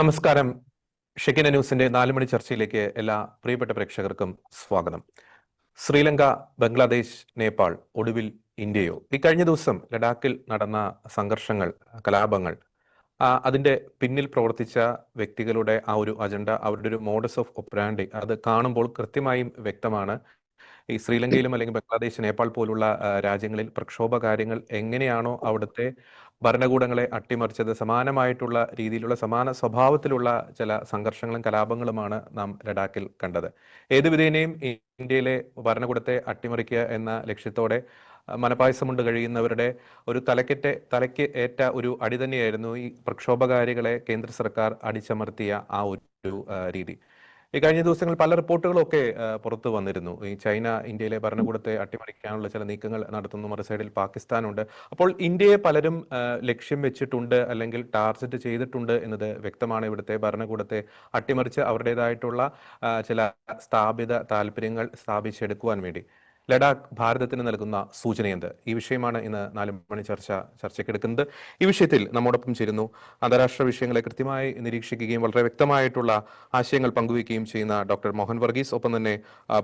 നമസ്കാരം. ഷെക്കിന ന്യൂസിന്റെ 4 മണി ചർച്ചയിലേക്ക് എല്ലാ പ്രിയപ്പെട്ട പ്രേക്ഷകർക്കും സ്വാഗതം. ശ്രീലങ്ക, ബംഗ്ലാദേശ്, നേപ്പാൾ, ഒടുവിൽ ഇന്ത്യയോ? ഇക്കഴിഞ്ഞ ദിവസം ലഡാക്കിൽ നടന്ന സംഘർഷങ്ങൾ, കലാപങ്ങൾ, അതിന്റെ പിന്നിൽ പ്രവർത്തിച്ച വ്യക്തികളുടെ ആ ഒരു അജണ്ട, അവരുടെ ഒരു മോഡസ് ഓഫ് ഒപ്പറാൻഡി, അത് കാണുമ്പോൾ കൃത്യമായും വ്യക്തമാണ്. ഈ ശ്രീലങ്കയിലും അല്ലെങ്കിൽ ബംഗ്ലാദേശ്, നേപ്പാൾ പോലുള്ള രാജ്യങ്ങളിൽ പ്രക്ഷോഭകാര്യങ്ങൾ എങ്ങനെയാണോ അവിടുത്തെ ഭരണകൂടങ്ങളെ അട്ടിമറിച്ചത്, സമാനമായിട്ടുള്ള രീതിയിലുള്ള സമാന സ്വഭാവത്തിലുള്ള ചില സംഘർഷങ്ങളും കലാപങ്ങളുമാണ് നാം ലഡാക്കിൽ കണ്ടത്. ഏതു വിധേനയും ഇന്ത്യയിലെ ഭരണകൂടത്തെ അട്ടിമറിക്കുക എന്ന ലക്ഷ്യത്തോടെ മനപായസമുണ്ട് കഴിയുന്നവരുടെ ഒരു തലയ്ക്ക് ഏറ്റ ഒരു അടി തന്നെയായിരുന്നു ഈ പ്രക്ഷോഭകാരികളെ കേന്ദ്ര സർക്കാർ അടിച്ചമർത്തിയ ആ ഒരു രീതി. ഈ കഴിഞ്ഞ ദിവസങ്ങളിൽ പല റിപ്പോർട്ടുകളൊക്കെ പുറത്തു വന്നിരുന്നു. ഈ ചൈന ഇന്ത്യയിലെ ഭരണകൂടത്തെ അട്ടിമറിക്കാനുള്ള ചില നീക്കങ്ങൾ നടത്തുന്നു, മറു സൈഡിൽ പാകിസ്ഥാനുണ്ട്. അപ്പോൾ ഇന്ത്യയെ പലരും ലക്ഷ്യം വെച്ചിട്ടുണ്ട് അല്ലെങ്കിൽ ടാർഗറ്റ് ചെയ്തിട്ടുണ്ട് എന്നത് വ്യക്തമാണ്. ഇവിടുത്തെ ഭരണകൂടത്തെ അട്ടിമറിച്ച് അവരുടേതായിട്ടുള്ള ചില സ്ഥാപിത താല്പര്യങ്ങൾ സ്ഥാപിച്ചെടുക്കുവാൻ വേണ്ടി ലഡാക്ക് ഭാരതത്തിന് നൽകുന്ന സൂചനയെന്ത്? ഈ വിഷയമാണ് ഇന്ന് 4 മണി ചർച്ചയ്ക്കെടുക്കുന്നത്. ഈ വിഷയത്തിൽ നമ്മോടൊപ്പം ചേരുന്നു അന്താരാഷ്ട്ര വിഷയങ്ങളെ കൃത്യമായി നിരീക്ഷിക്കുകയും വളരെ വ്യക്തമായിട്ടുള്ള ആശയങ്ങൾ പങ്കുവയ്ക്കുകയും ചെയ്യുന്ന ഡോക്ടർ മോഹൻ വർഗീസ്, ഒപ്പം തന്നെ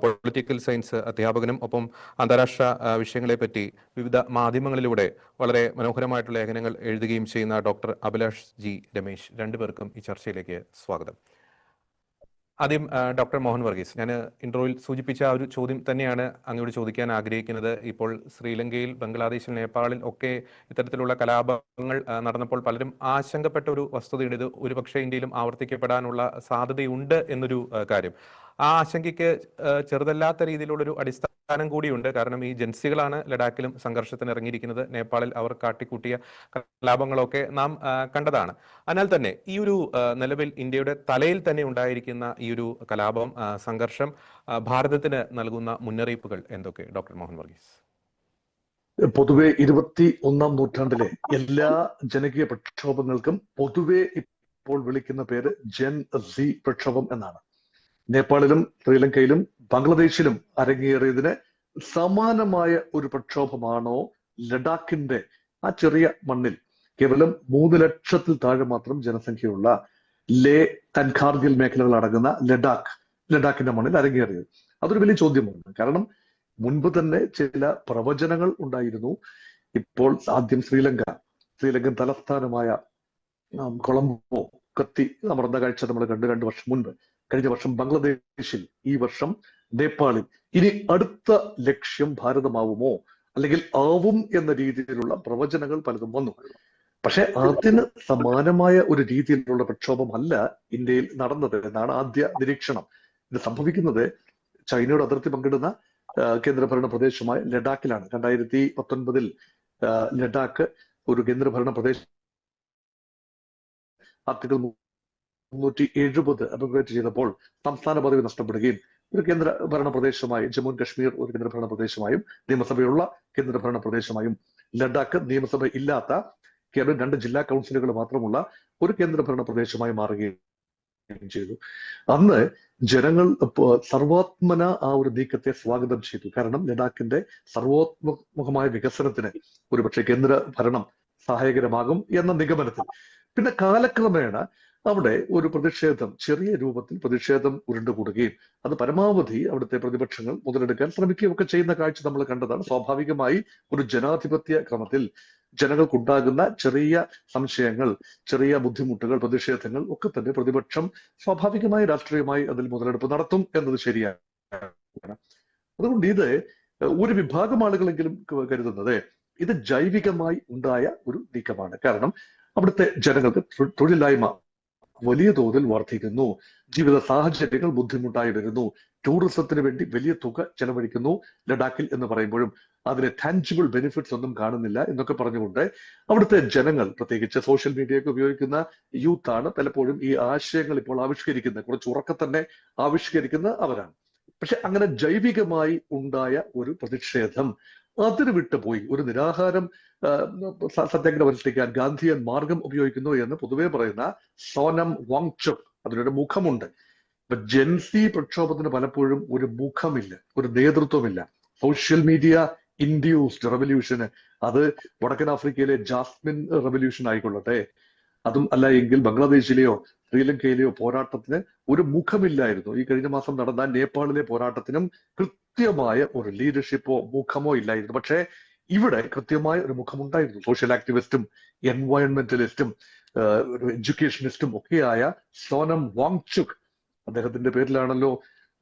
പൊളിറ്റിക്കൽ സയൻസ് അധ്യാപകനും ഒപ്പം അന്താരാഷ്ട്ര വിഷയങ്ങളെ പറ്റി വിവിധ മാധ്യമങ്ങളിലൂടെ വളരെ മനോഹരമായിട്ടുള്ള ലേഖനങ്ങൾ എഴുതുകയും ചെയ്യുന്ന ഡോക്ടർ അഭിലാഷ് ജി രമേശ്. രണ്ടുപേർക്കും ഈ ചർച്ചയിലേക്ക് സ്വാഗതം. ആദ്യം ഡോക്ടർ മോഹൻ വർഗീസ്, ഞാൻ ഇൻട്രോയിൽ സൂചിപ്പിച്ച ആ ഒരു ചോദ്യം തന്നെയാണ് അങ്ങോട്ട് ചോദിക്കാൻ ആഗ്രഹിക്കുന്നത്. ഇപ്പോൾ ശ്രീലങ്കയിൽ, ബംഗ്ലാദേശിൽ, നേപ്പാളിൽ ഒക്കെ ഇത്തരത്തിലുള്ള കലാപങ്ങൾ നടന്നപ്പോൾ പലരും ആശങ്കപ്പെട്ട ഒരു വസ്തുതയുണ്ട്. ഇത് ഒരുപക്ഷെ ഇന്ത്യയിലും ആവർത്തിക്കപ്പെടാനുള്ള സാധ്യതയുണ്ട് എന്നൊരു കാര്യം. ആ ആശങ്കയ്ക്ക് ചെറുതല്ലാത്ത രീതിയിലുള്ളൊരു അടിസ്ഥാനം കൂടിയുണ്ട്. കാരണം ഈ ജൻസികളാണ് ലഡാക്കിലും സംഘർഷത്തിന് ഇറങ്ങിയിരിക്കുന്നത്. നേപ്പാളിൽ അവർ കാട്ടിക്കൂട്ടിയ കലാപങ്ങളൊക്കെ നാം കണ്ടതാണ്. അതിനാൽ തന്നെ ഈ ഒരു നിലവിൽ ഇന്ത്യയുടെ തലയിൽ തന്നെ ഉണ്ടായിരിക്കുന്ന ഈ ഒരു കലാപം, സംഘർഷം ഭാരതത്തിന് നൽകുന്ന മുന്നറിയിപ്പുകൾ എന്തൊക്കെ, ഡോക്ടർ മോഹൻ വർഗീസ്? പൊതുവെ 21-ാം നൂറ്റാണ്ടിലെ എല്ലാ ജനകീയ പ്രക്ഷോഭങ്ങൾക്കും പൊതുവെ ഇപ്പോൾ വിളിക്കുന്ന പേര് ജെൻ സി പ്രക്ഷോഭം എന്നാണ്. നേപ്പാളിലും ശ്രീലങ്കയിലും ബംഗ്ലാദേശിലും അരങ്ങേറിയതിന് സമാനമായ ഒരു പ്രക്ഷോഭമാണോ ലഡാക്കിന്റെ ആ ചെറിയ മണ്ണിൽ കേവലം 3 ലക്ഷത്തിൽ താഴെ മാത്രം ജനസംഖ്യയുള്ള ലേ ആൻഡ് കാർഗിൽ മേഖലകൾ അടങ്ങുന്ന ലഡാക്കിന്റെ മണ്ണിൽ അരങ്ങേറിയത്? അതൊരു വലിയ ചോദ്യമാണ്. കാരണം മുൻപ് തന്നെ ചില പ്രവചനങ്ങൾ ഉണ്ടായിരുന്നു. ഇപ്പോൾ ആദ്യം ശ്രീലങ്കൻ തലസ്ഥാനമായ കൊളംബോ കത്തി അമർന്ന കാഴ്ച നമ്മൾ കണ്ടു 2 വർഷം മുൻപ്. കഴിഞ്ഞ വർഷം ബംഗ്ലാദേശിൽ, ഈ വർഷം നേപ്പാളിൽ. ഇനി അടുത്ത ലക്ഷ്യം ഭാരതമാവുമോ, അല്ലെങ്കിൽ ആവും എന്ന രീതിയിലുള്ള പ്രവചനങ്ങൾ പലതും വന്നു. പക്ഷെ അതിന് സമാനമായ ഒരു രീതിയിലുള്ള പ്രക്ഷോഭമല്ല ഇന്ത്യയിൽ നടന്നത് എന്നാണ് ആദ്യ നിരീക്ഷണം. ഇത് സംഭവിക്കുന്നത് ചൈനയുടെ അതിർത്തി പങ്കിടുന്ന കേന്ദ്രഭരണ പ്രദേശമായ ലഡാക്കിലാണ്. 2019 ലഡാക്ക് ഒരു കേന്ദ്രഭരണ പ്രദേശം ആർട്ടിക്കിൾ 370 അപ്ഗ്രേഡ് ചെയ്തപ്പോൾ സംസ്ഥാന പദവി നഷ്ടപ്പെടുകയും ഒരു കേന്ദ്രഭരണ പ്രദേശമായി ജമ്മു ആൻഡ് കശ്മീർ ഒരു കേന്ദ്രഭരണ പ്രദേശമായും നിയമസഭയുള്ള കേന്ദ്രഭരണ പ്രദേശമായും ലഡാക്ക് നിയമസഭ ഇല്ലാത്ത കേവലം 2 ജില്ലാ കൗൺസിലുകൾ മാത്രമുള്ള ഒരു കേന്ദ്രഭരണ പ്രദേശമായി മാറുകയും ചെയ്തു. അന്ന് ജനങ്ങൾ സർവാത്മന ആ ഒരു നീക്കത്തെ സ്വാഗതം ചെയ്തു. കാരണം ലഡാക്കിന്റെ സർവോത്മുഖമായ വികസനത്തിന് ഒരുപക്ഷെ കേന്ദ്ര ഭരണം സഹായകരമാകും എന്ന നിഗമനത്തിൽ. പിന്നെ കാലക്രമേണ അവിടെ ഒരു പ്രതിഷേധം, ചെറിയ രൂപത്തിൽ പ്രതിഷേധം ഉരുണ്ടുകൂടുകയും അത് പരമാവധി അവിടുത്തെ പ്രതിപക്ഷങ്ങൾ മുതലെടുക്കാൻ ശ്രമിക്കുകയും ഒക്കെ ചെയ്യുന്ന കാഴ്ച നമ്മൾ കണ്ടതാണ്. സ്വാഭാവികമായി ഒരു ജനാധിപത്യ ക്രമത്തിൽ ജനങ്ങൾക്കുണ്ടാകുന്ന ചെറിയ സംശയങ്ങൾ, ചെറിയ ബുദ്ധിമുട്ടുകൾ, പ്രതിഷേധങ്ങൾ ഒക്കെ തന്നെ പ്രതിപക്ഷം സ്വാഭാവികമായി രാഷ്ട്രീയമായി അതിൽ മുതലെടുപ്പ് നടത്തും എന്നത് ശരിയാണ്. അതുകൊണ്ട് ഇത് ഒരു വിഭാഗം ആളുകളെങ്കിലും കരുതുന്നത് ഇത് ജൈവികമായി ഉണ്ടായ ഒരു നീക്കമാണ്. കാരണം അവിടുത്തെ ജനങ്ങൾക്ക് തൊഴിലില്ലായ്മ വലിയ തോതിൽ വർദ്ധിക്കുന്നു, ജീവിത സാഹചര്യങ്ങൾ ബുദ്ധിമുട്ടായി വരുന്നു, ടൂറിസത്തിന് വേണ്ടി വലിയ തുക ചെലവഴിക്കുന്നു ലഡാക്കിൽ എന്ന് പറയുമ്പോഴും അതിന് ടാഞ്ചിബിൾ ബെനിഫിറ്റ്സ് ഒന്നും കാണുന്നില്ല എന്നൊക്കെ പറഞ്ഞുകൊണ്ട് അവിടുത്തെ ജനങ്ങൾ, പ്രത്യേകിച്ച് സോഷ്യൽ മീഡിയയൊക്കെ ഉപയോഗിക്കുന്ന യൂത്താണ് പലപ്പോഴും ഈ ആശയങ്ങൾ ഇപ്പോൾ ആവിഷ്കരിക്കുന്നത്. കുറച്ച് ഉറക്കെ തന്നെ ആവിഷ്കരിക്കുന്ന അവരാണ്. പക്ഷെ അങ്ങനെ ജൈവികമായി ഉണ്ടായ ഒരു പ്രതിഷേധം അതിന് വിട്ടുപോയി ഒരു നിരാഹാരം സത്യാഗ്രഹം അനുഷ്ഠിക്കാൻ ഗാന്ധിയൻ മാർഗം ഉപയോഗിക്കുന്നു എന്ന് പൊതുവെ പറയുന്ന സോനം വാങ്ചുക്, അതിനൊരു മുഖമുണ്ട്. ഇപ്പൊ ജെൻസി പ്രക്ഷോഭത്തിന് പലപ്പോഴും ഒരു മുഖമില്ല, ഒരു നേതൃത്വമില്ല. സോഷ്യൽ മീഡിയ ഇൻഡ്യൂസ്ഡ് റെവല്യൂഷന്, അത് വടക്കൻ ആഫ്രിക്കയിലെ ജാസ്മിൻ റെവല്യൂഷൻ ആയിക്കൊള്ളട്ടെ, അതും അല്ല എങ്കിൽ ബംഗ്ലാദേശിലെയോ ശ്രീലങ്കയിലെയോ പോരാട്ടത്തിന് ഒരു മുഖമില്ലായിരുന്നു. ഈ കഴിഞ്ഞ മാസം നടന്ന നേപ്പാളിലെ പോരാട്ടത്തിനും കൃത്യമായ ഒരു ലീഡർഷിപ്പോ മുഖമോ ഇല്ലായിരുന്നു. പക്ഷേ ഇവിടെ കൃത്യമായ ഒരു മുഖമുണ്ടായിരുന്നു. സോഷ്യൽ ആക്ടിവിസ്റ്റും എൻവയോൺമെന്റലിസ്റ്റും ഒരു എഡ്യൂക്കേഷനിസ്റ്റും ഒക്കെയായ സോനം വാങ്ചുക്, അദ്ദേഹത്തിന്റെ പേരിലാണല്ലോ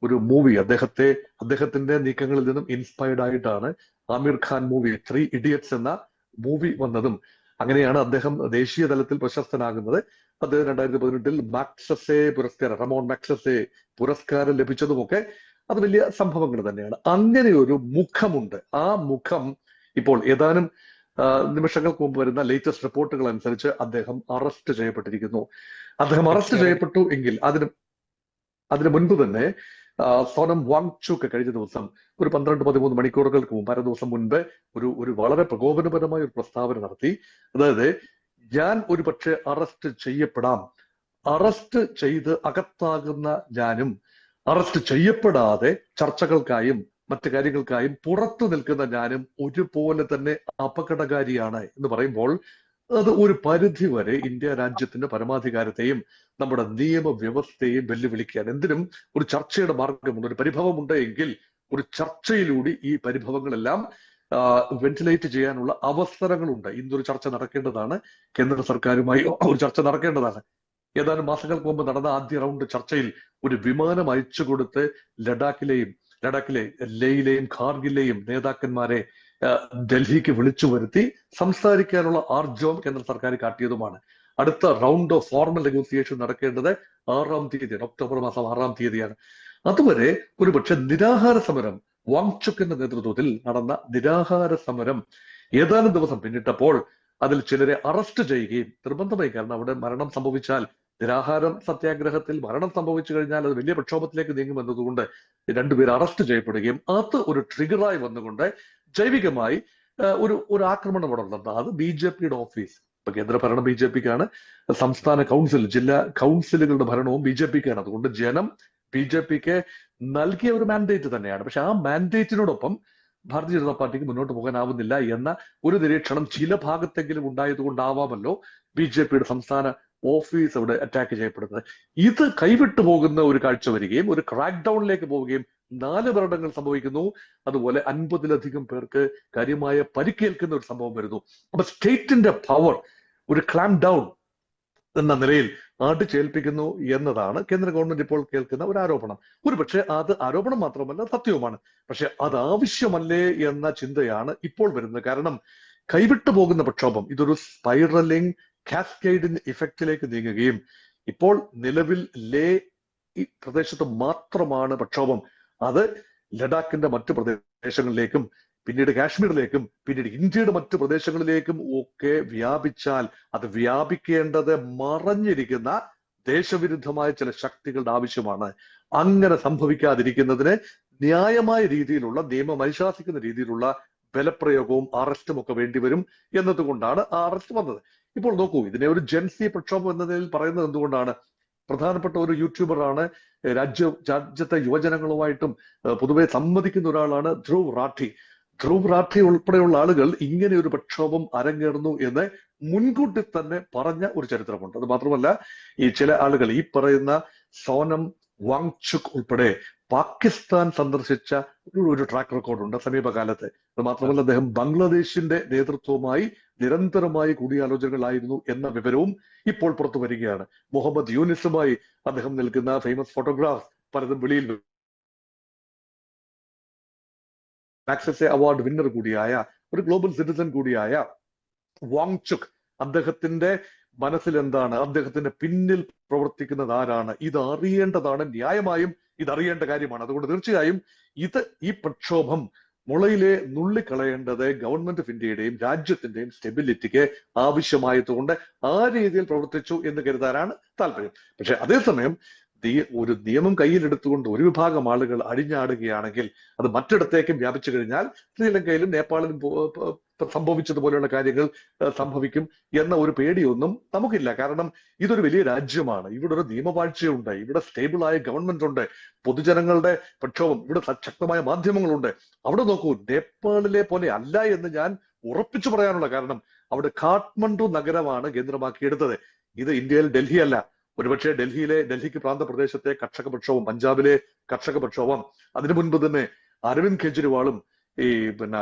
ഒരു മൂവി, അദ്ദേഹത്തിന്റെ നീക്കങ്ങളിൽ നിന്നും ഇൻസ്പയർഡ് ആയിട്ടാണ് ആമിർ ഖാൻ മൂവി 3 ഇഡിയറ്റ്സ് എന്ന മൂവി വന്നതും. അങ്ങനെയാണ് അദ്ദേഹം ദേശീയ തലത്തിൽ പ്രശസ്തനാകുന്നത്. അത് 2018 മാക്സസെ പുരസ്കാരം, റമോൺ മാക്സസെ പുരസ്കാരം ലഭിച്ചതുമൊക്കെ അത് വലിയ സംഭവങ്ങൾ തന്നെയാണ്. അങ്ങനെ ഒരു മുഖമുണ്ട്. ആ മുഖം ഇപ്പോൾ ഏതാനും നിമിഷങ്ങൾക്ക് മുമ്പ് വരുന്ന ലേറ്റസ്റ്റ് റിപ്പോർട്ടുകൾ അനുസരിച്ച് അദ്ദേഹം അറസ്റ്റ് ചെയ്യപ്പെട്ടിരിക്കുന്നു. അദ്ദേഹം അറസ്റ്റ് ചെയ്യപ്പെട്ടു എങ്കിൽ അതിന് മുൻപ് തന്നെ സോനം വാങ്ചുക് കഴിഞ്ഞ ദിവസം ഒരു 12-13 മണിക്കൂറുകൾക്ക് മുമ്പ്, അര ദിവസം മുൻപ് ഒരു വളരെ പ്രകോപനപരമായ ഒരു പ്രസ്താവന നടത്തി. അതായത്, ഞാൻ ഒരു പക്ഷേ അറസ്റ്റ് ചെയ്യപ്പെടാം, അറസ്റ്റ് ചെയ്ത് അകത്താകുന്ന ഞാനും അറസ്റ്റ് ചെയ്യപ്പെടാതെ ചർച്ചകൾക്കായും മറ്റു കാര്യങ്ങൾക്കായും പുറത്തു നിൽക്കുന്ന ഞാനും ഒരുപോലെ തന്നെ അപകടകാരിയാണ് എന്ന് പറയുമ്പോൾ അത് ഒരു പരിധി വരെ ഇന്ത്യ രാജ്യത്തിന്റെ പരമാധികാരത്തെയും നമ്മുടെ നിയമവ്യവസ്ഥയെയും വെല്ലുവിളിക്കുകയാണ്. എന്തിനും ഒരു ചർച്ചയുടെ മാർഗമുണ്ട്, ഒരു പരിഭവമുണ്ട് എങ്കിൽ ഒരു ചർച്ചയിലൂടെ ഈ പരിഭവങ്ങളെല്ലാം വെന്റിലേറ്റ് ചെയ്യാനുള്ള അവസരങ്ങളുണ്ട്. ഇന്നൊരു ചർച്ച നടക്കേണ്ടതാണ്, കേന്ദ്ര സർക്കാരുമായി ഒരു ചർച്ച നടക്കേണ്ടതാണ്. ഏതാനും മാസങ്ങൾക്ക് മുമ്പ് നടന്ന ആദ്യ റൗണ്ട് ചർച്ചയിൽ ഒരു വിമാനം അയച്ചു കൊടുത്ത് ലഡാക്കിലെ ലേയിലെയും ഖാർഗിലെയും നേതാക്കന്മാരെ ഡൽഹിക്ക് വിളിച്ചു വരുത്തി സംസാരിക്കാനുള്ള ആർജവം കേന്ദ്ര സർക്കാർ കാട്ടിയതുമാണ്. അടുത്ത റൗണ്ട് ഓഫ് ഫോർമൽ നെഗോസിയേഷൻ നടക്കേണ്ടത് 6-ാം തീയതിയാണ്, ഒക്ടോബർ മാസം 6-ാം തീയതിയാണ്. അതുവരെ ഒരുപക്ഷെ നിരാഹാര സമരം, വാങ്ചുക്കിന്റെ നേതൃത്വത്തിൽ നടന്ന നിരാഹാര സമരം ഏതാനും ദിവസം പിന്നിട്ടപ്പോൾ അതിൽ ചിലരെ അറസ്റ്റ് ചെയ്യുകയും നിർബന്ധമായി, കാരണം അവിടെ മരണം സംഭവിച്ചാൽ, നിരാഹാരം സത്യാഗ്രഹത്തിൽ മരണം സംഭവിച്ചു കഴിഞ്ഞാൽ അത് വലിയ പ്രക്ഷോഭത്തിലേക്ക് നീങ്ങുമെന്നതുകൊണ്ട് രണ്ടുപേർ അറസ്റ്റ് ചെയ്യപ്പെടുകയും അത് ഒരു ട്രിഗറായി വന്നുകൊണ്ട് ജൈവികമായി ഒരു ആക്രമണം അവിടെ നടന്നത്. അത് BJPയുടെ ഓഫീസ്. ഇപ്പൊ കേന്ദ്ര ഭരണം BJPക്കാണ്, സംസ്ഥാന കൗൺസിൽ, ജില്ലാ കൗൺസിലുകളുടെ ഭരണവും BJPക്കാണ്. അതുകൊണ്ട് ജനം BJPക്ക് നൽകിയ ഒരു മാൻഡേറ്റ് തന്നെയാണ്. പക്ഷെ ആ മാൻഡേറ്റിനോടൊപ്പം ഭാരതീയ ജനതാ പാർട്ടിക്ക് മുന്നോട്ട് പോകാനാവുന്നില്ല എന്ന ഒരു നിരീക്ഷണം ചില ഭാഗത്തെങ്കിലും ഉണ്ടായതുകൊണ്ടാവാമല്ലോ BJPയുടെ സംസ്ഥാന ഓഫീസ് അവിടെ അറ്റാക്ക് ചെയ്യപ്പെടുന്നത്. ഇത് കൈവിട്ടു പോകുന്ന ഒരു കാഴ്ച വരികയും ഒരു ക്രാക്ക് ഡൌണിലേക്ക് പോവുകയും 4 മരണങ്ങൾ സംഭവിക്കുന്നു. അതുപോലെ 50-ലധികം പേർക്ക് കാര്യമായ പരിക്കേൽക്കുന്ന ഒരു സംഭവം വരുന്നു. അപ്പൊ സ്റ്റേറ്റിന്റെ പവർ ഒരു ക്ലാം ഡൗൺ എന്ന നിലയിൽ ആട്ടിച്ചേൽപ്പിക്കുന്നു എന്നതാണ് കേന്ദ്ര ഗവൺമെന്റ് ഇപ്പോൾ കേൾക്കുന്ന ഒരു ആരോപണം. ഒരുപക്ഷെ അത് ആരോപണം മാത്രമല്ല, സത്യവുമാണ്. പക്ഷെ അത് ആവശ്യമല്ലേ എന്ന ചിന്തയാണ് ഇപ്പോൾ വരുന്നത്. കാരണം കൈവിട്ടു പോകുന്ന പ്രക്ഷോഭം ഇതൊരു സ്പൈറലിംഗ് കാസ്കേഡിംഗ് ഇഫക്റ്റിലേക്ക് നീങ്ങുകയും ഇപ്പോൾ നിലവിൽ ലേ പ്രദേശത്ത് മാത്രമാണ് പ്രക്ഷോഭം. അത് ലഡാക്കിന്റെ മറ്റു പ്രദേശങ്ങളിലേക്കും പിന്നീട് കാശ്മീരിലേക്കും പിന്നീട് ഇന്ത്യയുടെ മറ്റു പ്രദേശങ്ങളിലേക്കും ഒക്കെ വ്യാപിച്ചാൽ അത് വ്യാപിക്കേണ്ടത് മറഞ്ഞിരിക്കുന്ന ദേശവിരുദ്ധമായ ചില ശക്തികളുടെ ആവശ്യമാണ്. അങ്ങനെ സംഭവിക്കാതിരിക്കുന്നതിന് ന്യായമായ രീതിയിലുള്ള നിയമം അനുശാസിക്കുന്ന രീതിയിലുള്ള ബലപ്രയോഗവും അറസ്റ്റും ഒക്കെ വേണ്ടിവരും എന്നതുകൊണ്ടാണ് ആ അറസ്റ്റ് വന്നത്. ഇപ്പോൾ നോക്കൂ, ഇതിനെ ഒരു ജൻസി പ്രക്ഷോഭം എന്ന നിലയിൽ പറയുന്നത് എന്തുകൊണ്ടാണ്? പ്രധാനപ്പെട്ട ഒരു യൂട്യൂബറാണ്, രാജ്യത്തെ യുവജനങ്ങളുമായിട്ടും പൊതുവെ സമ്മതിക്കുന്ന ഒരാളാണ് ധ്രുവ് റാഠി ഉൾപ്പെടെയുള്ള ആളുകൾ ഇങ്ങനെ ഒരു പ്രക്ഷോഭം അരങ്ങേറുന്നു എന്ന് മുൻകൂട്ടി തന്നെ പറഞ്ഞ ഒരു ചരിത്രമുണ്ട്. അത് മാത്രമല്ല, ഈ ചില ആളുകൾ, ഈ പറയുന്ന സോനം വാങ്ചുക് ഉൾപ്പെടെ പാകിസ്ഥാൻ സന്ദർശിച്ച ഒരു ട്രാക്ക് റെക്കോർഡുണ്ട് സമീപകാലത്ത്. അത് മാത്രമല്ല, അദ്ദേഹം ബംഗ്ലാദേശിന്റെ നേതൃത്വവുമായി നിരന്തരമായി കൂടിയാലോചനകളായിരുന്നു എന്ന വിവരവും ഇപ്പോൾ പുറത്തു വരികയാണ്. മുഹമ്മദ് യൂനിസുമായി അദ്ദേഹം നിൽക്കുന്ന ഫേമസ് ഫോട്ടോഗ്രാഫ് പലതും വെളിയിൽ മാക്സസെ അവാർഡ് വിന്നർ കൂടിയായ ഒരു ഗ്ലോബൽ സിറ്റിസൺ കൂടിയായ വാങ്ചുക്, അദ്ദേഹത്തിന്റെ മനസ്സിൽ എന്താണ്, അദ്ദേഹത്തിന്റെ പിന്നിൽ പ്രവർത്തിക്കുന്നത് ആരാണ്, ഇത് അറിയേണ്ടതാണ്. ന്യായമായും ഇത് അറിയേണ്ട കാര്യമാണ്. അതുകൊണ്ട് തീർച്ചയായും ഈ പ്രക്ഷോഭം മുളയിലെ നുള്ളിക്കളയേണ്ടത് ഗവൺമെന്റ് ഓഫ് ഇന്ത്യയുടെയും രാജ്യത്തിന്റെയും സ്റ്റെബിലിറ്റിക്ക് ആവശ്യമായതുകൊണ്ട് ആ രീതിയിൽ പ്രവർത്തിച്ചു എന്ന് കരുതാനാണ് താല്പര്യം. പക്ഷെ അതേസമയം ഒരു നിയമം കയ്യിലെടുത്തുകൊണ്ട് ഒരു വിഭാഗം ആളുകൾ അഴിഞ്ഞാടുകയാണെങ്കിൽ അത് മറ്റിടത്തേക്കും വ്യാപിച്ചു കഴിഞ്ഞാൽ ശ്രീലങ്കയിലും നേപ്പാളിലും സംഭവിച്ചതുപോലെയുള്ള കാര്യങ്ങൾ സംഭവിക്കും എന്ന ഒരു പേടിയൊന്നും നമുക്കില്ല. കാരണം ഇതൊരു വലിയ രാജ്യമാണ്, ഇവിടെ ഒരു നിയമവാഴ്ചയുണ്ട്, ഇവിടെ സ്റ്റേബിളായ ഗവൺമെന്റ് ഉണ്ട്, പൊതുജനങ്ങളുടെ പ്രക്ഷോഭം, ഇവിടെ ശക്തമായ മാധ്യമങ്ങളുണ്ട്. അവിടെ നോക്കൂ, നേപ്പാളിലെ പോലെ അല്ല എന്ന് ഞാൻ ഉറപ്പിച്ചു പറയാനുള്ള കാരണം അവിടെ കാഠ്മണ്ഡു നഗരമാണ് കേന്ദ്രമാക്കിയെടുത്തത്. ഇത് ഇന്ത്യയിൽ ഡൽഹി അല്ല. ഒരുപക്ഷെ ഡൽഹിക്ക് പ്രാന്തപ്രദേശത്തെ കർഷക പ്രക്ഷോഭം, പഞ്ചാബിലെ കർഷക പ്രക്ഷോഭം, അതിനു മുൻപ് തന്നെ അരവിന്ദ് കെജ്രിവാളും ഈ പിന്നെ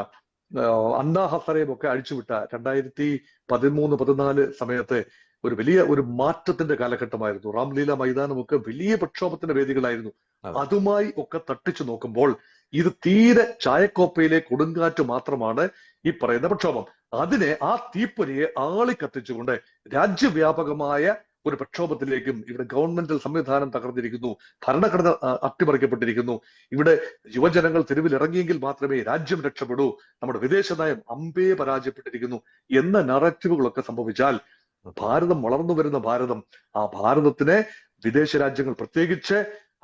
അണ്ണാ ഹസറയും ഒക്കെ അഴിച്ചുവിട്ട 2013-14 സമയത്ത് ഒരു വലിയ ഒരു മാറ്റത്തിന്റെ കാലഘട്ടമായിരുന്നു. റാംലീല മൈതാനമൊക്കെ വലിയ പ്രക്ഷോഭത്തിന്റെ വേദികളായിരുന്നു. അതുമായി ഒക്കെ തട്ടിച്ചു നോക്കുമ്പോൾ ഇത് തീരെ ചായക്കോപ്പയിലെ കൊടുങ്കാറ്റ് മാത്രമാണ് ഈ പറയുന്ന പ്രക്ഷോഭം. അതിനെ, ആ തീപ്പൊരിയെ ആളിക്കത്തിച്ചുകൊണ്ട് രാജ്യവ്യാപകമായ ഒരു പ്രക്ഷോഭത്തിലേക്കും, ഇവിടെ ഗവൺമെന്റൽ സംവിധാനം തകർന്നിരിക്കുന്നു, ഭരണഘടന അട്ടിമറിക്കപ്പെട്ടിരിക്കുന്നു, ഇവിടെ യുവജനങ്ങൾ തെരുവിൽ ഇറങ്ങിയെങ്കിൽ മാത്രമേ രാജ്യം രക്ഷപ്പെടൂ, നമ്മുടെ വിദേശ നയം അമ്പേ പരാജയപ്പെട്ടിരിക്കുന്നു എന്ന നറേറ്റീവുകളൊക്കെ സംഭവിച്ചാൽ ഭാരതം, വളർന്നു വരുന്ന ഭാരതം, ആ ഭാരതത്തിനെ വിദേശ രാജ്യങ്ങൾ, പ്രത്യേകിച്ച്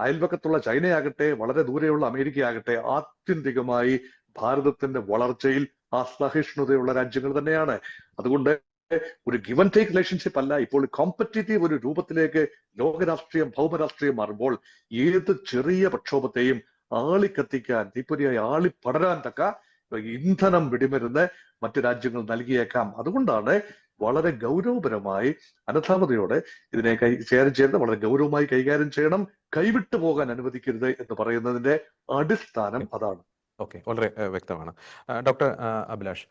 അയൽപക്കത്തുള്ള ചൈനയാകട്ടെ, വളരെ ദൂരെയുള്ള അമേരിക്കയാകട്ടെ, ആത്യന്തികമായി ഭാരതത്തിന്റെ വളർച്ചയിൽ അസഹിഷ്ണുതയുള്ള രാജ്യങ്ങൾ തന്നെയാണ്. അതുകൊണ്ട് ഒരു ഗിവ് ആൻഡ് ടേക്ക് റിലേഷൻഷിപ്പ് അല്ല, ഇപ്പോൾ കോമ്പറ്റീറ്റീവ് ഒരു രൂപത്തിലേക്ക് ലോകരാഷ്ട്രീയം, ഭൗമരാഷ്ട്രീയം മാറുമ്പോൾ ഏത് ചെറിയ പ്രക്ഷോഭത്തെയും ആളിക്കത്തിക്കാൻ, തീപ്പൊരിയായി ആളിപ്പടരാൻ തക്ക ഇന്ധനം, വെടിമരുന്ന് മറ്റു രാജ്യങ്ങൾ നൽകിയേക്കാം. അതുകൊണ്ടാണ് വളരെ ഗൗരവപരമായി, അനധാമതയോടെ ഇതിനെ കൈകാര്യം ചെയ്യുന്നത്, വളരെ ഗൗരവമായി കൈകാര്യം ചെയ്യണം, കൈവിട്ടു പോകാൻ അനുവദിക്കരുത് എന്ന് പറയുന്നതിന്റെ അടിസ്ഥാനം അതാണ്. ഓക്കെ, വളരെ വ്യക്തമാണ്. ഡോക്ടർ അഭിലാഷ്,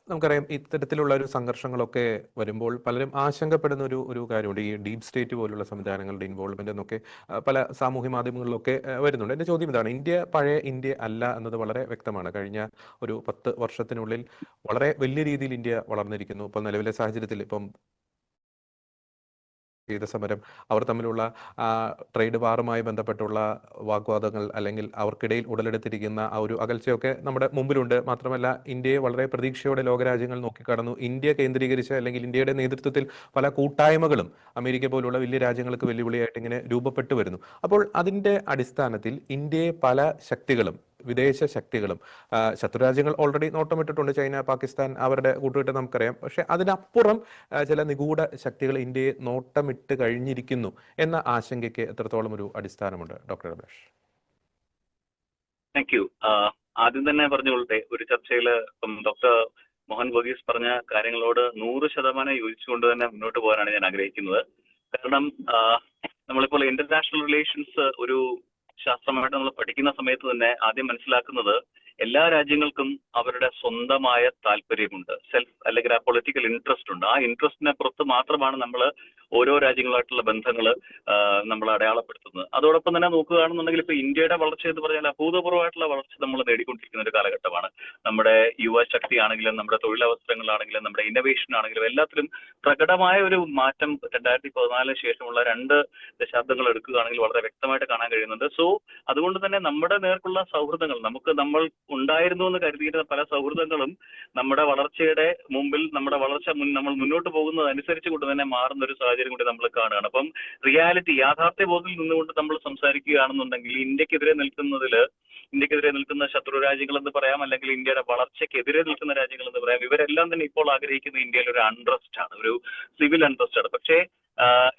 നമുക്കറിയാം ഇത്തരത്തിലുള്ള ഒരു സംഘർഷങ്ങളൊക്കെ വരുമ്പോൾ പലരും ആശങ്കപ്പെടുന്ന ഒരു കാര്യമുണ്ട്. ഈ ഡീപ് സ്റ്റേറ്റ് പോലുള്ള സംവിധാനങ്ങളുടെ ഇൻവോൾവ്മെന്റ് എന്നൊക്കെ പല സാമൂഹ്യ മാധ്യമങ്ങളിലൊക്കെ വരുന്നുണ്ട്. എൻ്റെ ചോദ്യം ഇതാണ്: ഇന്ത്യ പഴയ ഇന്ത്യ അല്ല എന്നത് വളരെ വ്യക്തമാണ്. കഴിഞ്ഞ ഒരു 10 വർഷത്തിനുള്ളിൽ വളരെ വലിയ രീതിയിൽ ഇന്ത്യ വളർന്നിരിക്കുന്നു. ഇപ്പോൾ നിലവിലെ സാഹചര്യത്തിൽ ഇപ്പം സമരം, അവർ തമ്മിലുള്ള ട്രേഡ് വാറുമായി ബന്ധപ്പെട്ടുള്ള വാഗ്വാദങ്ങൾ, അല്ലെങ്കിൽ അവർക്കിടയിൽ ഉടലെടുത്തിരിക്കുന്ന ആ ഒരു അകൽച്ചയൊക്കെ നമ്മുടെ മുമ്പിലുണ്ട്. മാത്രമല്ല, ഇന്ത്യയെ വളരെ പ്രതീക്ഷയോടെ ലോകരാജ്യങ്ങൾ നോക്കിക്കാണുന്നു. ഇന്ത്യ കേന്ദ്രീകരിച്ച്, അല്ലെങ്കിൽ ഇന്ത്യയുടെ നേതൃത്വത്തിൽ പല കൂട്ടായ്മകളും അമേരിക്ക പോലുള്ള വലിയ രാജ്യങ്ങൾക്ക് വെല്ലുവിളിയായിട്ട് ഇങ്ങനെ രൂപപ്പെട്ടു വരുന്നു. അപ്പോൾ അതിൻ്റെ അടിസ്ഥാനത്തിൽ ഇന്ത്യയെ പല ശക്തികളും, വിദേശ ശക്തികളും, ശത്രുരാജ്യങ്ങൾ ഓൾറെഡി നോട്ടമിട്ടിട്ടുണ്ട്, ചൈന, പാകിസ്ഥാൻ, അവരുടെ കൂട്ടുകെട്ട് നമുക്കറിയാം. പക്ഷെ അതിനപ്പുറം ചില നിഗൂഢ ശക്തികൾ ഇന്ത്യയെ നോട്ടമിട്ട് കഴിഞ്ഞിരിക്കുന്നു എന്ന ആശങ്കയ്ക്ക് എത്രത്തോളം ഒരു അടിസ്ഥാനമുണ്ട്, ഡോക്ടർ അഭിലാഷ്? Thank you. ആദ്യം തന്നെ പറഞ്ഞുകൊള്ളട്ടെ, ഒരു ചർച്ചയിൽ ഇപ്പം ഡോക്ടർ മോഹൻ വർഗീസ് പറഞ്ഞ കാര്യങ്ങളോട് 100% യോജിച്ചുകൊണ്ട് തന്നെ മുന്നോട്ട് പോകാനാണ് ഞാൻ ആഗ്രഹിക്കുന്നത്. കാരണം നമ്മളിപ്പോൾ ഇന്റർനാഷണൽ റിലേഷൻസ് ഒരു ശാസ്ത്രമായിട്ട് നമ്മൾ പഠിക്കുന്ന സമയത്ത് തന്നെ ആദ്യം മനസ്സിലാക്കുന്നത്, എല്ലാ രാജ്യങ്ങൾക്കും അവരുടെ സ്വന്തമായ താല്പര്യമുണ്ട്, സെൽഫ് അല്ലെങ്കിൽ ആ പൊളിറ്റിക്കൽ ഇൻട്രസ്റ്റ് ഉണ്ട്. ആ ഇൻട്രസ്റ്റിനെ പുറത്ത് മാത്രമാണ് നമ്മൾ ഓരോ രാജ്യങ്ങളായിട്ടുള്ള ബന്ധങ്ങൾ നമ്മൾ അടയാളപ്പെടുത്തുന്നത്. അതോടൊപ്പം തന്നെ നോക്കുകയാണെന്നുണ്ടെങ്കിൽ ഇപ്പൊ ഇന്ത്യയുടെ വളർച്ച എന്ന് പറഞ്ഞാൽ അഭൂതപൂർവ്വമായിട്ടുള്ള വളർച്ച നമ്മൾ നേടിക്കൊണ്ടിരിക്കുന്ന ഒരു കാലഘട്ടമാണ്. നമ്മുടെ യുവശക്തി ആണെങ്കിലും, നമ്മുടെ തൊഴിലവസരങ്ങളാണെങ്കിലും, നമ്മുടെ ഇന്നോവേഷൻ ആണെങ്കിലും എല്ലാത്തിലും പ്രകടമായ ഒരു മാറ്റം 2014 ശേഷമുള്ള 2 ദശാബ്ദങ്ങൾ എടുക്കുകയാണെങ്കിൽ വളരെ വ്യക്തമായിട്ട് കാണാൻ കഴിയുന്നുണ്ട്. സോ അതുകൊണ്ട് തന്നെ നമ്മുടെ നേർക്കുള്ള സൗഹൃദങ്ങൾ, നമ്മൾ ഉണ്ടായിരുന്നു എന്ന് കരുതിയിരുന്ന പല സൗഹൃദങ്ങളും നമ്മുടെ വളർച്ചയുടെ മുമ്പിൽ, നമ്മുടെ വളർച്ച നമ്മൾ മുന്നോട്ട് പോകുന്നത് അനുസരിച്ച് കൊണ്ട് തന്നെ മാറുന്ന ഒരു സാഹചര്യം കൂടി നമ്മൾ കാണുകയാണ്. അപ്പം റിയാലിറ്റി, യാഥാർത്ഥ്യ ബോധത്തിൽ നിന്നുകൊണ്ട് നമ്മൾ സംസാരിക്കുകയാണെന്നുണ്ടെങ്കിൽ ഇന്ത്യക്കെതിരെ നിൽക്കുന്ന ശത്രു രാജ്യങ്ങൾ എന്ന് പറയാം, അല്ലെങ്കിൽ ഇന്ത്യയുടെ വളർച്ചയ്ക്കെതിരെ നിൽക്കുന്ന രാജ്യങ്ങൾ എന്ന് പറയാം, ഇവരെല്ലാം തന്നെ ഇപ്പോൾ ആഗ്രഹിക്കുന്ന ഇന്ത്യയിൽ ഒരു അൺട്രസ്റ്റ് ആണ്, ഒരു സിവിൽ അൺട്രസ്റ്റ് ആണ്. പക്ഷേ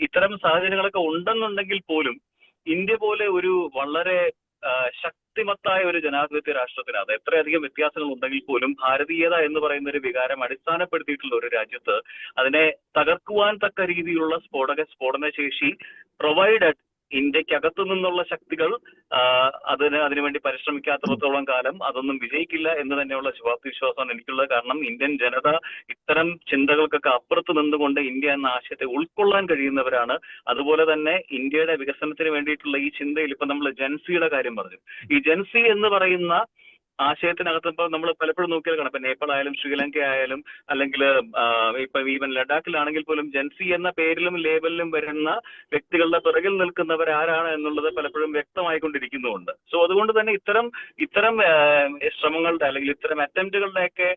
ഇത്തരം സാഹചര്യങ്ങളൊക്കെ ഉണ്ടെന്നുണ്ടെങ്കിൽ പോലും ഇന്ത്യ പോലെ ഒരു വളരെ ശക്തിമത്തായ ഒരു ജനാധിപത്യ രാഷ്ട്രത്തിന്, അത് എത്രയധികം വ്യത്യാസങ്ങൾ ഉണ്ടെങ്കിൽ പോലും ഭാരതീയത എന്ന് പറയുന്ന ഒരു വികാരം അടിസ്ഥാനപ്പെടുത്തിയിട്ടുള്ള ഒരു രാജ്യത്ത് അതിനെ തകർക്കുവാൻ തക്ക രീതിയിലുള്ള സ്ഫോടനശേഷി പ്രൊവൈഡഡ് ഇന്ത്യക്കകത്തു നിന്നുള്ള ശക്തികൾ അതിനുവേണ്ടി പരിശ്രമിക്കാത്തിടത്തോളം കാലം അതൊന്നും വിജയിക്കില്ല എന്ന് തന്നെയുള്ള ശുഭാപ്തി വിശ്വാസമാണ് എനിക്കുള്ളത്. കാരണം ഇന്ത്യൻ ജനത ഇത്തരം ചിന്തകൾക്കൊക്കെ അപ്പുറത്ത് നിന്നുകൊണ്ട് ഇന്ത്യ എന്ന ആശയത്തെ ഉൾക്കൊള്ളാൻ കഴിയുന്നവരാണ്. അതുപോലെ തന്നെ ഇന്ത്യയുടെ വികസനത്തിന് വേണ്ടിയിട്ടുള്ള ഈ ചിന്തയിൽ ഇപ്പൊ നമ്മൾ ജൻസിയുടെ കാര്യം പറഞ്ഞു. ഈ ജൻസി എന്ന് പറയുന്ന ആശയത്തിനകത്ത് ഇപ്പൊ നമ്മൾ പലപ്പോഴും നോക്കിയാൽ കാണാം, ഇപ്പൊ നേപ്പാൾ ആയാലും ശ്രീലങ്ക ആയാലും, അല്ലെങ്കിൽ ഇപ്പൊ ഈവൻ ലഡാക്കിലാണെങ്കിൽ പോലും ജൻസി എന്ന പേരിലും ലേബലിലും വരുന്ന വ്യക്തികളുടെ പിറകിൽ നിൽക്കുന്നവർ ആരാണ് എന്നുള്ളത് പലപ്പോഴും വ്യക്തമായിക്കൊണ്ടിരിക്കുന്നുണ്ട്. സോ അതുകൊണ്ട് തന്നെ ഇത്തരം ശ്രമങ്ങളുടെ അല്ലെങ്കിൽ ഇത്തരം അറ്റംപ്റ്റുകളുടെയൊക്കെ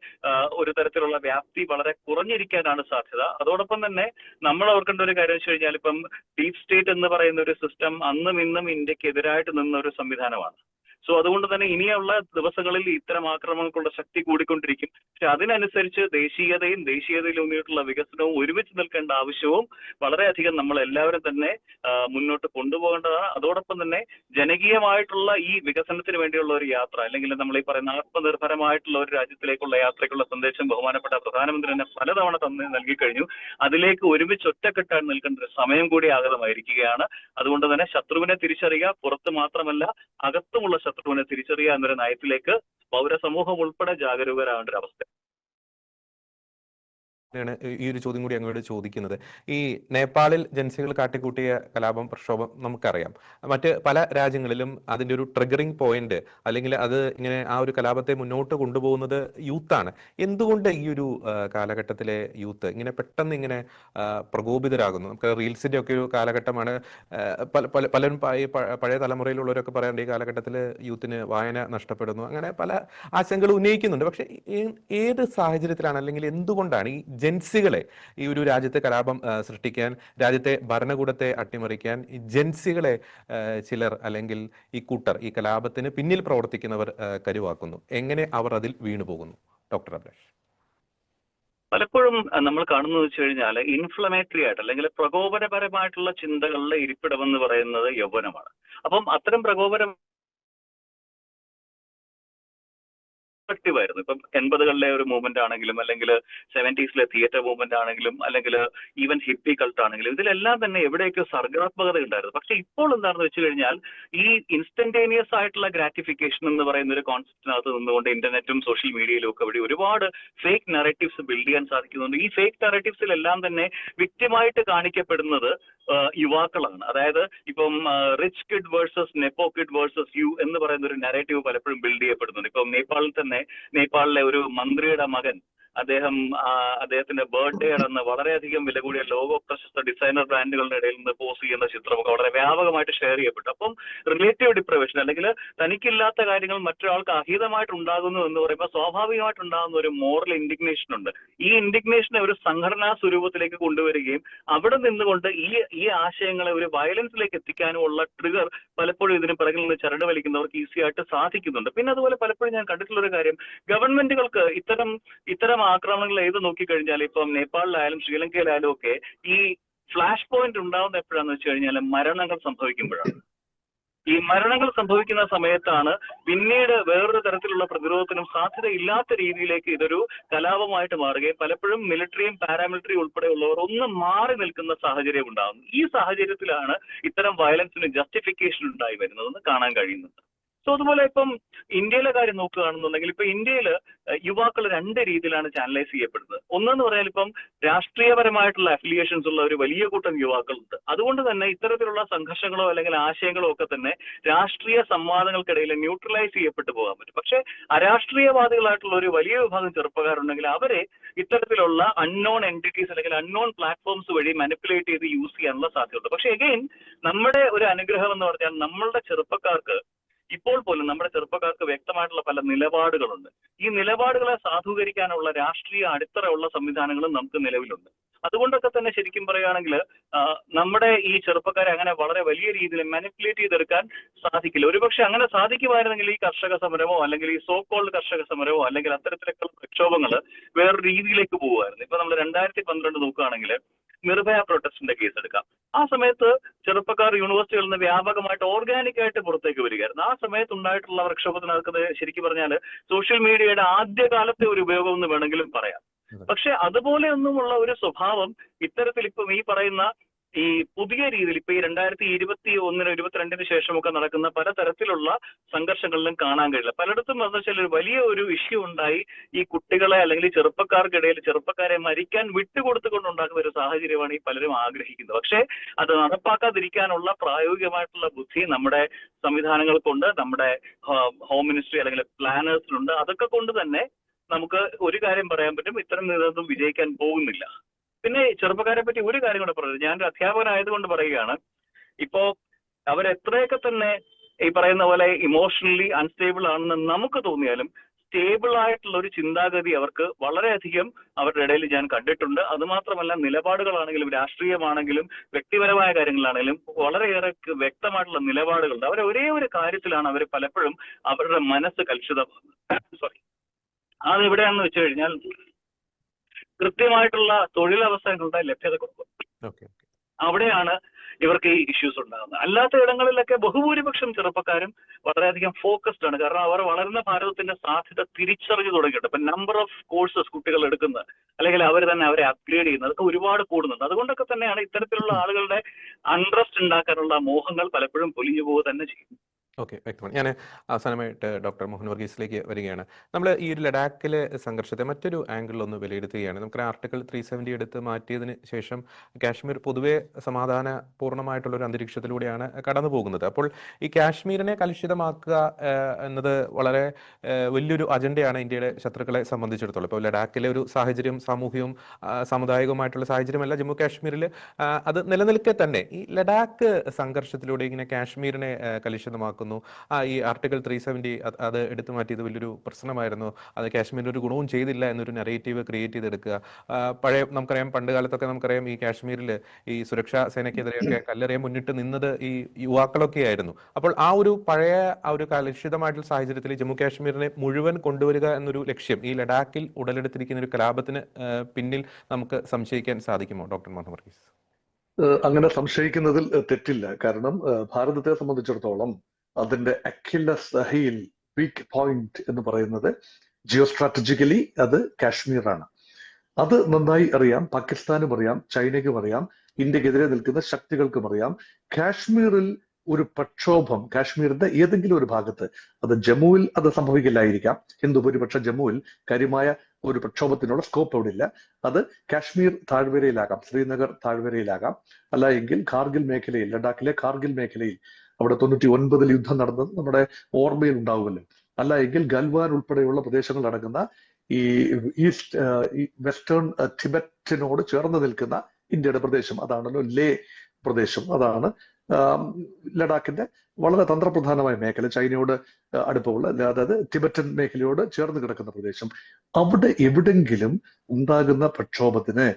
ഒരു തരത്തിലുള്ള വ്യാപ്തി വളരെ കുറഞ്ഞിരിക്കാനാണ് സാധ്യത. അതോടൊപ്പം തന്നെ നമ്മൾ ഓർക്കേണ്ട ഒരു കാര്യം വെച്ച് കഴിഞ്ഞാൽ, ഇപ്പം ഡീപ് സ്റ്റേറ്റ് എന്ന് പറയുന്ന ഒരു സിസ്റ്റം അന്നും ഇന്നും ഇന്ത്യക്ക് എതിരായിട്ട് നിന്ന ഒരു സംവിധാനമാണ്. സോ അതുകൊണ്ട് തന്നെ ഇനിയുള്ള ദിവസങ്ങളിൽ ഇത്തരം ആക്രമണങ്ങൾക്കുള്ള ശക്തി കൂടിക്കൊണ്ടിരിക്കും. പക്ഷെ അതിനനുസരിച്ച് ദേശീയതയിലൂന്നിയിട്ടുള്ള വികസനവും ഒരുമിച്ച് നിൽക്കേണ്ട ആവശ്യവും വളരെയധികം നമ്മൾ എല്ലാവരും തന്നെ മുന്നോട്ട് കൊണ്ടുപോകേണ്ടതാണ്. അതോടൊപ്പം തന്നെ ജനകീയമായിട്ടുള്ള ഈ വികസനത്തിന് വേണ്ടിയുള്ള ഒരു യാത്ര, അല്ലെങ്കിൽ നമ്മൾ ഈ പറയുന്ന ആത്മനിർഭരമായിട്ടുള്ള ഒരു രാജ്യത്തിലേക്കുള്ള യാത്രയ്ക്കുള്ള സന്ദേശം ബഹുമാനപ്പെട്ട പ്രധാനമന്ത്രി തന്നെ പലതവണ നൽകി കഴിഞ്ഞു. അതിലേക്ക് ഒരുമിച്ച് ഒറ്റക്കെട്ടായി നിൽക്കേണ്ട ഒരു സമയം കൂടി ആഗതമായിരിക്കുകയാണ്. അതുകൊണ്ട് തന്നെ ശത്രുവിനെ തിരിച്ചറിയുക, പുറത്ത് മാത്രമല്ല അകത്തുമുള്ള ശത്രുവിനെ തിരിച്ചറിയുക എന്നൊരു നയത്തിലേക്ക് പൗരസമൂഹം ഉൾപ്പെടെ ജാഗരൂകരാകേണ്ട ഒരു അവസ്ഥ. ഈ ഒരു ചോദ്യം കൂടി അങ്ങോട്ട് ചോദിക്കുന്നത്, ഈ നേപ്പാളിൽ ജൻസികൾ കാട്ടിക്കൂട്ടിയ കലാപം, പ്രക്ഷോഭം നമുക്കറിയാം. മറ്റ് പല രാജ്യങ്ങളിലും അതിൻ്റെ ഒരു ട്രിഗറിംഗ് പോയിന്റ്, അല്ലെങ്കിൽ അത് ഇങ്ങനെ ആ ഒരു കലാപത്തെ മുന്നോട്ട് കൊണ്ടുപോകുന്നത് യൂത്താണ്. എന്തുകൊണ്ട് ഈ ഒരു കാലഘട്ടത്തിലെ യൂത്ത് ഇങ്ങനെ പെട്ടെന്ന് ഇങ്ങനെ പ്രകോപിതരാകുന്നു? നമുക്ക് റീൽസിന്റെ ഒക്കെ ഒരു കാലഘട്ടമാണ്. പലരും പഴയ തലമുറയിലുള്ളവരൊക്കെ പറയാറുണ്ട് ഈ കാലഘട്ടത്തിൽ യൂത്തിന് വായന നഷ്ടപ്പെടുന്നു, അങ്ങനെ പല ആശങ്കകൾ ഉന്നയിക്കുന്നുണ്ട്. പക്ഷെ ഏത് സാഹചര്യത്തിലാണ്, അല്ലെങ്കിൽ എന്തുകൊണ്ടാണ് ഈ ജൻസികളെ ഈ ഒരു രാജ്യത്തെ കലാപം സൃഷ്ടിക്കാൻ, രാജ്യത്തെ ഭരണകൂടത്തെ അട്ടിമറിക്കാൻ ഈ ജൻസികളെ ചിലർ, അല്ലെങ്കിൽ ഈ കൂട്ടർ, ഈ കലാപത്തിന് പിന്നിൽ പ്രവർത്തിക്കുന്നവർ കരുവാക്കുന്നു? എങ്ങനെ അവർ അതിൽ വീണുപോകുന്നു? ഡോക്ടർ അഭിലാഷ്. പലപ്പോഴും നമ്മൾ കാണുന്നത് വെച്ച് കഴിഞ്ഞാൽ ഇൻഫ്ലമേറ്ററി ആയിട്ട്, അല്ലെങ്കിൽ പ്രകോപനപരമായിട്ടുള്ള ചിന്തകളുടെ ഇരിപ്പിടമെന്ന് പറയുന്നത് യൗവനമാണ്. അപ്പം അത്തരം ആയിരുന്നു. ഇപ്പം 80കളിലെ ഒരു മൂവ്മെന്റ് ആണെങ്കിലും, അല്ലെങ്കിൽ 70s തിയേറ്റർ മൂവ്മെന്റ് ആണെങ്കിലും, അല്ലെങ്കിൽ ഈവൻ ഹിപ്പി കൾട്ട് ആണെങ്കിലും, ഇതിലെല്ലാം തന്നെ എവിടെയൊക്കെ സർഗാത്മകത ഉണ്ടായിരുന്നു. പക്ഷെ ഇപ്പോൾ എന്താണെന്ന് വെച്ച് കഴിഞ്ഞാൽ ഈ ഇൻസ്റ്റന്റേനിയസ് ആയിട്ടുള്ള ഗ്രാറ്റിഫിക്കേഷൻ എന്ന് പറയുന്ന ഒരു കോൺസെപ്റ്റിനകത്ത് നിന്നുകൊണ്ട് ഇന്റർനെറ്റും സോഷ്യൽ മീഡിയയിലും ഒക്കെ വഴി ഒരുപാട് ഫേക്ക് നറേറ്റീവ്സ് ബിൽഡ് ചെയ്യാൻ സാധിക്കുന്നുണ്ട്. ഈ ഫേക്ക് നറേറ്റീവ്സിലെല്ലാം തന്നെ വ്യക്തിമായിട്ട് കാണിക്കപ്പെടുന്നത് യുവാക്കളാണ്. അതായത് ഇപ്പം rich kid versus nepo kid versus you എന്ന് പറയുന്ന ഒരു നറേറ്റീവ് പലപ്പോഴും ബിൽഡ് ചെയ്യപ്പെടുന്നുണ്ട്. ഇപ്പം നേപ്പാളിലെ ഒരു മന്ത്രിയുടെ മകൻ, അദ്ദേഹത്തിന്റെ ബർത്ത്ഡേ അന്ന് വളരെയധികം വില കൂടിയ ലോക പ്രശസ്ത ഡിസൈനർ ബ്രാൻഡുകളുടെ ഇടയിൽ നിന്ന് പോസ്റ്റ് ചെയ്യുന്ന ചിത്രമൊക്കെ വളരെ വ്യാപകമായിട്ട് ഷെയർ ചെയ്യപ്പെട്ടു. അപ്പം റിലേറ്റീവ് ഡിപ്രവേഷൻ, അല്ലെങ്കിൽ തനിക്കില്ലാത്ത കാര്യങ്ങൾ മറ്റൊരാൾക്ക് അഹിതമായിട്ട് ഉണ്ടാകുന്നു എന്ന് പറയുമ്പോൾ സ്വാഭാവികമായിട്ട് ഉണ്ടാകുന്ന ഒരു മോറൽ ഇൻഡിഗ്നേഷൻ ഉണ്ട്. ഈ ഇൻഡിഗ്നേഷനെ ഒരു സംഘടനാ സ്വരൂപത്തിലേക്ക് കൊണ്ടുവരികയും അവിടെ നിന്നുകൊണ്ട് ഈ ആശയങ്ങളെ ഒരു വയലൻസിലേക്ക് എത്തിക്കാനുമുള്ള ട്രിഗർ പലപ്പോഴും ഇതിന് പിറകിൽ നിന്ന് ചരട് വലിക്കുന്നവർക്ക് ഈസി ആയിട്ട് സാധിക്കുന്നുണ്ട്. പിന്നെ അതുപോലെ പലപ്പോഴും ഞാൻ കണ്ടിട്ടുള്ള ഒരു കാര്യം, ഗവൺമെന്റുകൾക്ക് ഇത്തരം ആക്രമണങ്ങൾ ഏത് നോക്കിക്കഴിഞ്ഞാൽ, ഇപ്പം നേപ്പാളിലായാലും ശ്രീലങ്കയിലായാലും ഒക്കെ ഈ ഫ്ലാഷ് പോയിന്റ് ഉണ്ടാവുന്ന എപ്പോഴാന്ന് വെച്ച് കഴിഞ്ഞാൽ മരണങ്ങൾ സംഭവിക്കുമ്പോഴാണ്. ഈ മരണങ്ങൾ സംഭവിക്കുന്ന സമയത്താണ് പിന്നീട് വേറൊരു തരത്തിലുള്ള പ്രതിരോധത്തിനും സാധ്യതയില്ലാത്ത രീതിയിലേക്ക് ഇതൊരു കലാപമായിട്ട് മാറുകയും പലപ്പോഴും മിലിറ്ററിയും പാരാമിലിറ്ററിയും ഉൾപ്പെടെയുള്ളവർ ഒന്ന് മാറി നിൽക്കുന്ന സാഹചര്യം ഉണ്ടാകുന്നു. ഈ സാഹചര്യത്തിലാണ് ഇത്തരം വയലൻസിന് ജസ്റ്റിഫിക്കേഷൻ ഉണ്ടായി വരുന്നതെന്ന് കാണാൻ കഴിയുന്നത്. സോ അതുപോലെ ഇപ്പം ഇന്ത്യയിലെ കാര്യം നോക്കുകയാണെന്നുണ്ടെങ്കിൽ, ഇപ്പൊ ഇന്ത്യയിൽ യുവാക്കൾ രണ്ട് രീതിയിലാണ് ചാനലൈസ് ചെയ്യപ്പെടുന്നത്. ഒന്നെന്ന് പറഞ്ഞാൽ ഇപ്പം രാഷ്ട്രീയപരമായിട്ടുള്ള അഫിലിയേഷൻസ് ഉള്ള ഒരു വലിയ കൂട്ടം യുവാക്കളുണ്ട്. അതുകൊണ്ട് തന്നെ ഇത്തരത്തിലുള്ള സംഘർഷങ്ങളോ അല്ലെങ്കിൽ ആശയങ്ങളോ ഒക്കെ തന്നെ രാഷ്ട്രീയ സംവാദങ്ങൾക്കിടയിൽ ന്യൂട്രലൈസ് ചെയ്യപ്പെട്ടു പോകാൻ പറ്റും. പക്ഷെ അരാഷ്ട്രീയവാദികളായിട്ടുള്ള ഒരു വലിയ വിഭാഗം ചെറുപ്പക്കാരുണ്ടെങ്കിൽ അവരെ ഇത്തരത്തിലുള്ള അൺനോൺ എൻറ്റിറ്റീസ് അല്ലെങ്കിൽ അൺനോൺ പ്ലാറ്റ്ഫോംസ് വഴി മാനിപ്പുലേറ്റ് ചെയ്ത് യൂസ് ചെയ്യാനുള്ള സാധ്യതയുണ്ട്. പക്ഷെ അഗെയിൻ നമ്മുടെ ഒരു അനുഗ്രഹം എന്ന് പറഞ്ഞാൽ നമ്മളുടെ ചെറുപ്പക്കാർക്ക് ഇപ്പോൾ പോലും നമ്മുടെ ചെറുപ്പക്കാർക്ക് വ്യക്തമായിട്ടുള്ള പല നിലപാടുകളുണ്ട്. ഈ നിലപാടുകളെ സാധൂകരിക്കാനുള്ള രാഷ്ട്രീയ അടിത്തറയുള്ള സംവിധാനങ്ങളും നമുക്ക് നിലവിലുണ്ട്. അതുകൊണ്ടൊക്കെ തന്നെ ശരിക്കും പറയുകയാണെങ്കിൽ നമ്മുടെ ഈ ചെറുപ്പക്കാരെ അങ്ങനെ വളരെ വലിയ രീതിയിൽ മാനിപ്പുലേറ്റ് ചെയ്തെടുക്കാൻ സാധിക്കില്ല. ഒരുപക്ഷെ അങ്ങനെ സാധിക്കുമായിരുന്നെങ്കിൽ ഈ കർഷക സമരമോ അല്ലെങ്കിൽ ഈ സോ കോൾഡ് കർഷക സമരമോ അല്ലെങ്കിൽ അത്തരത്തിലുള്ള പ്രക്ഷോഭങ്ങൾ വേറൊരു രീതിയിലേക്ക് പോകുമായിരുന്നു. ഇപ്പൊ നമ്മൾ 2012 നോക്കുകയാണെങ്കിൽ നിർഭയ പ്രൊട്ടസ്റ്റിന്റെ കേസ് എടുക്കാം. ആ സമയത്ത് ചെറുപ്പക്കാർ യൂണിവേഴ്സിറ്റികളിൽ നിന്ന് വ്യാപകമായിട്ട് ഓർഗാനിക് ആയിട്ട് പുറത്തേക്ക് വരികയായിരുന്നു. ആ സമയത്ത് ഉണ്ടായിട്ടുള്ള പ്രക്ഷോഭത്തിനകത്ത് ശരിക്കും പറഞ്ഞാൽ സോഷ്യൽ മീഡിയയുടെ ആദ്യകാലത്തെ ഒരു ഉപയോഗം എന്ന് വേണമെങ്കിലും പറയാം. പക്ഷെ അതുപോലെയൊന്നുമുള്ള ഒരു സ്വഭാവം ഇത്തരത്തിൽ ഇപ്പം ഈ പറയുന്ന ഈ പുതിയ രീതിയിൽ ഇപ്പൊ ഈ 2021-22 ശേഷമൊക്കെ നടക്കുന്ന പലതരത്തിലുള്ള സംഘർഷങ്ങളിലും കാണാൻ കഴിയില്ല. പലയിടത്തും എന്ന് വെച്ചാൽ വലിയ ഒരു ഇഷ്യൂ ഉണ്ടായി ഈ കുട്ടികളെ അല്ലെങ്കിൽ ചെറുപ്പക്കാർക്കിടയിൽ ചെറുപ്പക്കാരെ മരിക്കാൻ വിട്ടുകൊടുത്തുകൊണ്ടുണ്ടാക്കുന്ന ഒരു സാഹചര്യമാണ് ഈ പലരും ആഗ്രഹിക്കുന്നത്. പക്ഷെ അത് നടപ്പാക്കാതിരിക്കാനുള്ള പ്രായോഗികമായിട്ടുള്ള ബുദ്ധി നമ്മുടെ സംവിധാനങ്ങൾക്കുണ്ട്, നമ്മുടെ ഹോം മിനിസ്ട്രി അല്ലെങ്കിൽ പ്ലാനേഴ്സിനുണ്ട്. അതൊക്കെ കൊണ്ട് തന്നെ നമുക്ക് ഒരു കാര്യം പറയാൻ പറ്റും, ഇത്തരം നേതൃത്വം വിജയിക്കാൻ പോകുന്നില്ല. പിന്നെ ചെറുപ്പക്കാരെ പറ്റി ഒരു കാര്യം കൂടെ പറയുന്നത്, ഞാനൊരു അധ്യാപകനായതുകൊണ്ട് പറയുകയാണ്, ഇപ്പോ അവരെത്രയൊക്കെ തന്നെ ഈ പറയുന്ന പോലെ ഇമോഷണലി അൺസ്റ്റേബിൾ ആണെന്ന് നമുക്ക് തോന്നിയാലും സ്റ്റേബിൾ ആയിട്ടുള്ള ഒരു ചിന്താഗതി അവർക്ക് വളരെയധികം അവരുടെ ഇടയിൽ ഞാൻ കണ്ടിട്ടുണ്ട്. അതുമാത്രമല്ല, നിലപാടുകളാണെങ്കിലും രാഷ്ട്രീയമാണെങ്കിലും വ്യക്തിപരമായ കാര്യങ്ങളാണെങ്കിലും വളരെയേറെ വ്യക്തമായിട്ടുള്ള നിലപാടുകളുണ്ട്. അവർ ഒരേ ഒരു കാര്യത്തിലാണ് അവർ പലപ്പോഴും അവരുടെ മനസ്സ് കലുഷിതമാകുന്നത്. അത് എവിടെയാണെന്ന് വെച്ച് കഴിഞ്ഞാൽ കൃത്യമായിട്ടുള്ള തൊഴിലവസരങ്ങളുടെ ലഭ്യത കുറവ്. അവിടെയാണ് ഇവർക്ക് ഈ ഇഷ്യൂസ് ഉണ്ടാകുന്നത്. അല്ലാത്ത ഇടങ്ങളിലൊക്കെ ബഹുഭൂരിപക്ഷം ചെറുപ്പക്കാരും വളരെയധികം ഫോക്കസ്ഡ് ആണ്. കാരണം അവർ വളരുന്ന ഭാരതത്തിന്റെ സാധ്യത തിരിച്ചറിഞ്ഞു തുടങ്ങിയിട്ടുണ്ട്. ഇപ്പൊ നമ്പർ ഓഫ് കോഴ്സസ് കുട്ടികൾ എടുക്കുന്നത്, അല്ലെങ്കിൽ അവർ തന്നെ അവരെ അപ്ഗ്രേഡ് ചെയ്യുന്നത്, അതൊക്കെ ഒരുപാട് കൂടുന്നുണ്ട്. അതുകൊണ്ടൊക്കെ തന്നെയാണ് ഇത്തരത്തിലുള്ള ആളുകളുടെ അൺട്രസ്റ്റ് ഉണ്ടാക്കാനുള്ള മോഹങ്ങൾ പലപ്പോഴും പൊലിഞ്ഞു പോവുക തന്നെ ചെയ്യുന്നത്. ഓക്കെ, വ്യക്തമാണ്. ഞാൻ അവസാനമായിട്ട് ഡോക്ടർ മോഹൻ വർഗീസിലേക്ക് വരികയാണ്. നമ്മൾ ഈ ഒരു ലഡാക്കിലെ സംഘർഷത്തെ മറ്റൊരു ആംഗിളിൽ ഒന്ന് വിലയിരുത്തുകയാണ്. നമുക്ക് ആർട്ടിക്കിൾ 370 എടുത്ത് മാറ്റിയതിന് ശേഷം കാശ്മീർ പൊതുവെ സമാധാനപൂർണ്ണമായിട്ടുള്ള ഒരു അന്തരീക്ഷത്തിലൂടെയാണ് കടന്നു പോകുന്നത്. അപ്പോൾ ഈ കാശ്മീരിനെ കലുഷിതമാക്കുക എന്നത് വളരെ വലിയൊരു അജണ്ടയാണ് ഇന്ത്യയുടെ ശത്രുക്കളെ സംബന്ധിച്ചിടത്തോളം. ഇപ്പോൾ ലഡാക്കിലെ ഒരു സാഹചര്യം സാമൂഹികവും സാമുദായികവുമായിട്ടുള്ള സാഹചര്യമല്ല ജമ്മു കാശ്മീരിൽ. അത് നിലനിൽക്കെ തന്നെ ഈ ലഡാക്ക് സംഘർഷത്തിലൂടെ ഇങ്ങനെ കാശ്മീരിനെ കലുഷിതമാക്കുന്നു. ഈ ആർട്ടിക്കിൾ 370 അത് എടുത്തു മാറ്റിയത് വലിയൊരു പ്രശ്നമായിരുന്നു. അത് കാശ്മീരിന് ഒരു ഗുണവും ചെയ്തില്ല എന്നൊരു നറേറ്റീവ് ക്രിയേറ്റ് ചെയ്തെടുക്കുക. നമുക്കറിയാം, പണ്ട് കാലത്തൊക്കെ നമുക്കറിയാം ഈ കാശ്മീരിൽ ഈ സുരക്ഷാ സേനയ്ക്കെതിരെയൊക്കെ കല്ലെറിയാൻ മുന്നിട്ട് നിന്നത് ഈ യുവാക്കളൊക്കെ ആയിരുന്നു. അപ്പോൾ ആ ഒരു പഴയ ആ ഒരു കലുഷിതമായിട്ടുള്ള സാഹചര്യത്തിൽ ജമ്മു കാശ്മീരിനെ മുഴുവൻ കൊണ്ടുവരിക എന്നൊരു ലക്ഷ്യം ഈ ലഡാക്കിൽ ഉടലെടുത്തിരിക്കുന്ന ഒരു കലാപത്തിന് പിന്നിൽ നമുക്ക് സംശയിക്കാൻ സാധിക്കുമോ ഡോക്ടർ മോഹൻ വർഗീസ്? അങ്ങനെ സംശയിക്കുന്നതിൽ തെറ്റില്ല. കാരണം ഭാരതത്തെ സംബന്ധിച്ചിടത്തോളം അതിന്റെ അഖിലസ് ഹീൽ വീക്ക് പോയിന്റ് എന്ന് പറയുന്നത് ജിയോ സ്ട്രാറ്റജിക്കലി അത് കാശ്മീറാണ്. അത് നന്നായി അറിയാം. പാകിസ്ഥാനും അറിയാം, ചൈനയ്ക്കും അറിയാം, ഇന്ത്യക്കെതിരെ നിൽക്കുന്ന ശക്തികൾക്കും അറിയാം. കാശ്മീരിൽ ഒരു പ്രക്ഷോഭം കാശ്മീരിന്റെ ഏതെങ്കിലും ഒരു ഭാഗത്ത്, അത് ജമ്മുവിൽ അത് സംഭവിക്കില്ലായിരിക്കാം. ഹിന്ദു ഭൂരിപക്ഷം ജമ്മുവിൽ കാര്യമായ ഒരു പ്രക്ഷോഭത്തിനുള്ള സ്കോപ്പ് അവിടെ ഇല്ല. അത് കാശ്മീർ താഴ്വരയിലാകാം, ശ്രീനഗർ താഴ്വരയിലാകാം, അല്ല എങ്കിൽ കാർഗിൽ മേഖലയിൽ, ലഡാക്കിലെ കാർഗിൽ മേഖലയിൽ, അവിടെ 99 യുദ്ധം നടന്നത് നമ്മുടെ ഓർമ്മയിൽ ഉണ്ടാവുമല്ലോ. അല്ല എങ്കിൽ ഗൽവാൻ ഉൾപ്പെടെയുള്ള പ്രദേശങ്ങൾ അടങ്ങുന്ന ഈ വെസ്റ്റേൺ ടിബറ്റിനോട് ചേർന്ന് നിൽക്കുന്ന ഇന്ത്യയുടെ പ്രദേശം, അതാണല്ലോ ലേ പ്രദേശം. അതാണ് ലഡാക്കിന്റെ വളരെ തന്ത്രപ്രധാനമായ മേഖല, ചൈനയോട് അടുപ്പമുള്ള, അതായത് ടിബറ്റൻ മേഖലയോട് ചേർന്ന് കിടക്കുന്ന പ്രദേശം. അവിടെ എവിടെങ്കിലും ഉണ്ടാകുന്ന പ്രക്ഷോഭത്തിന്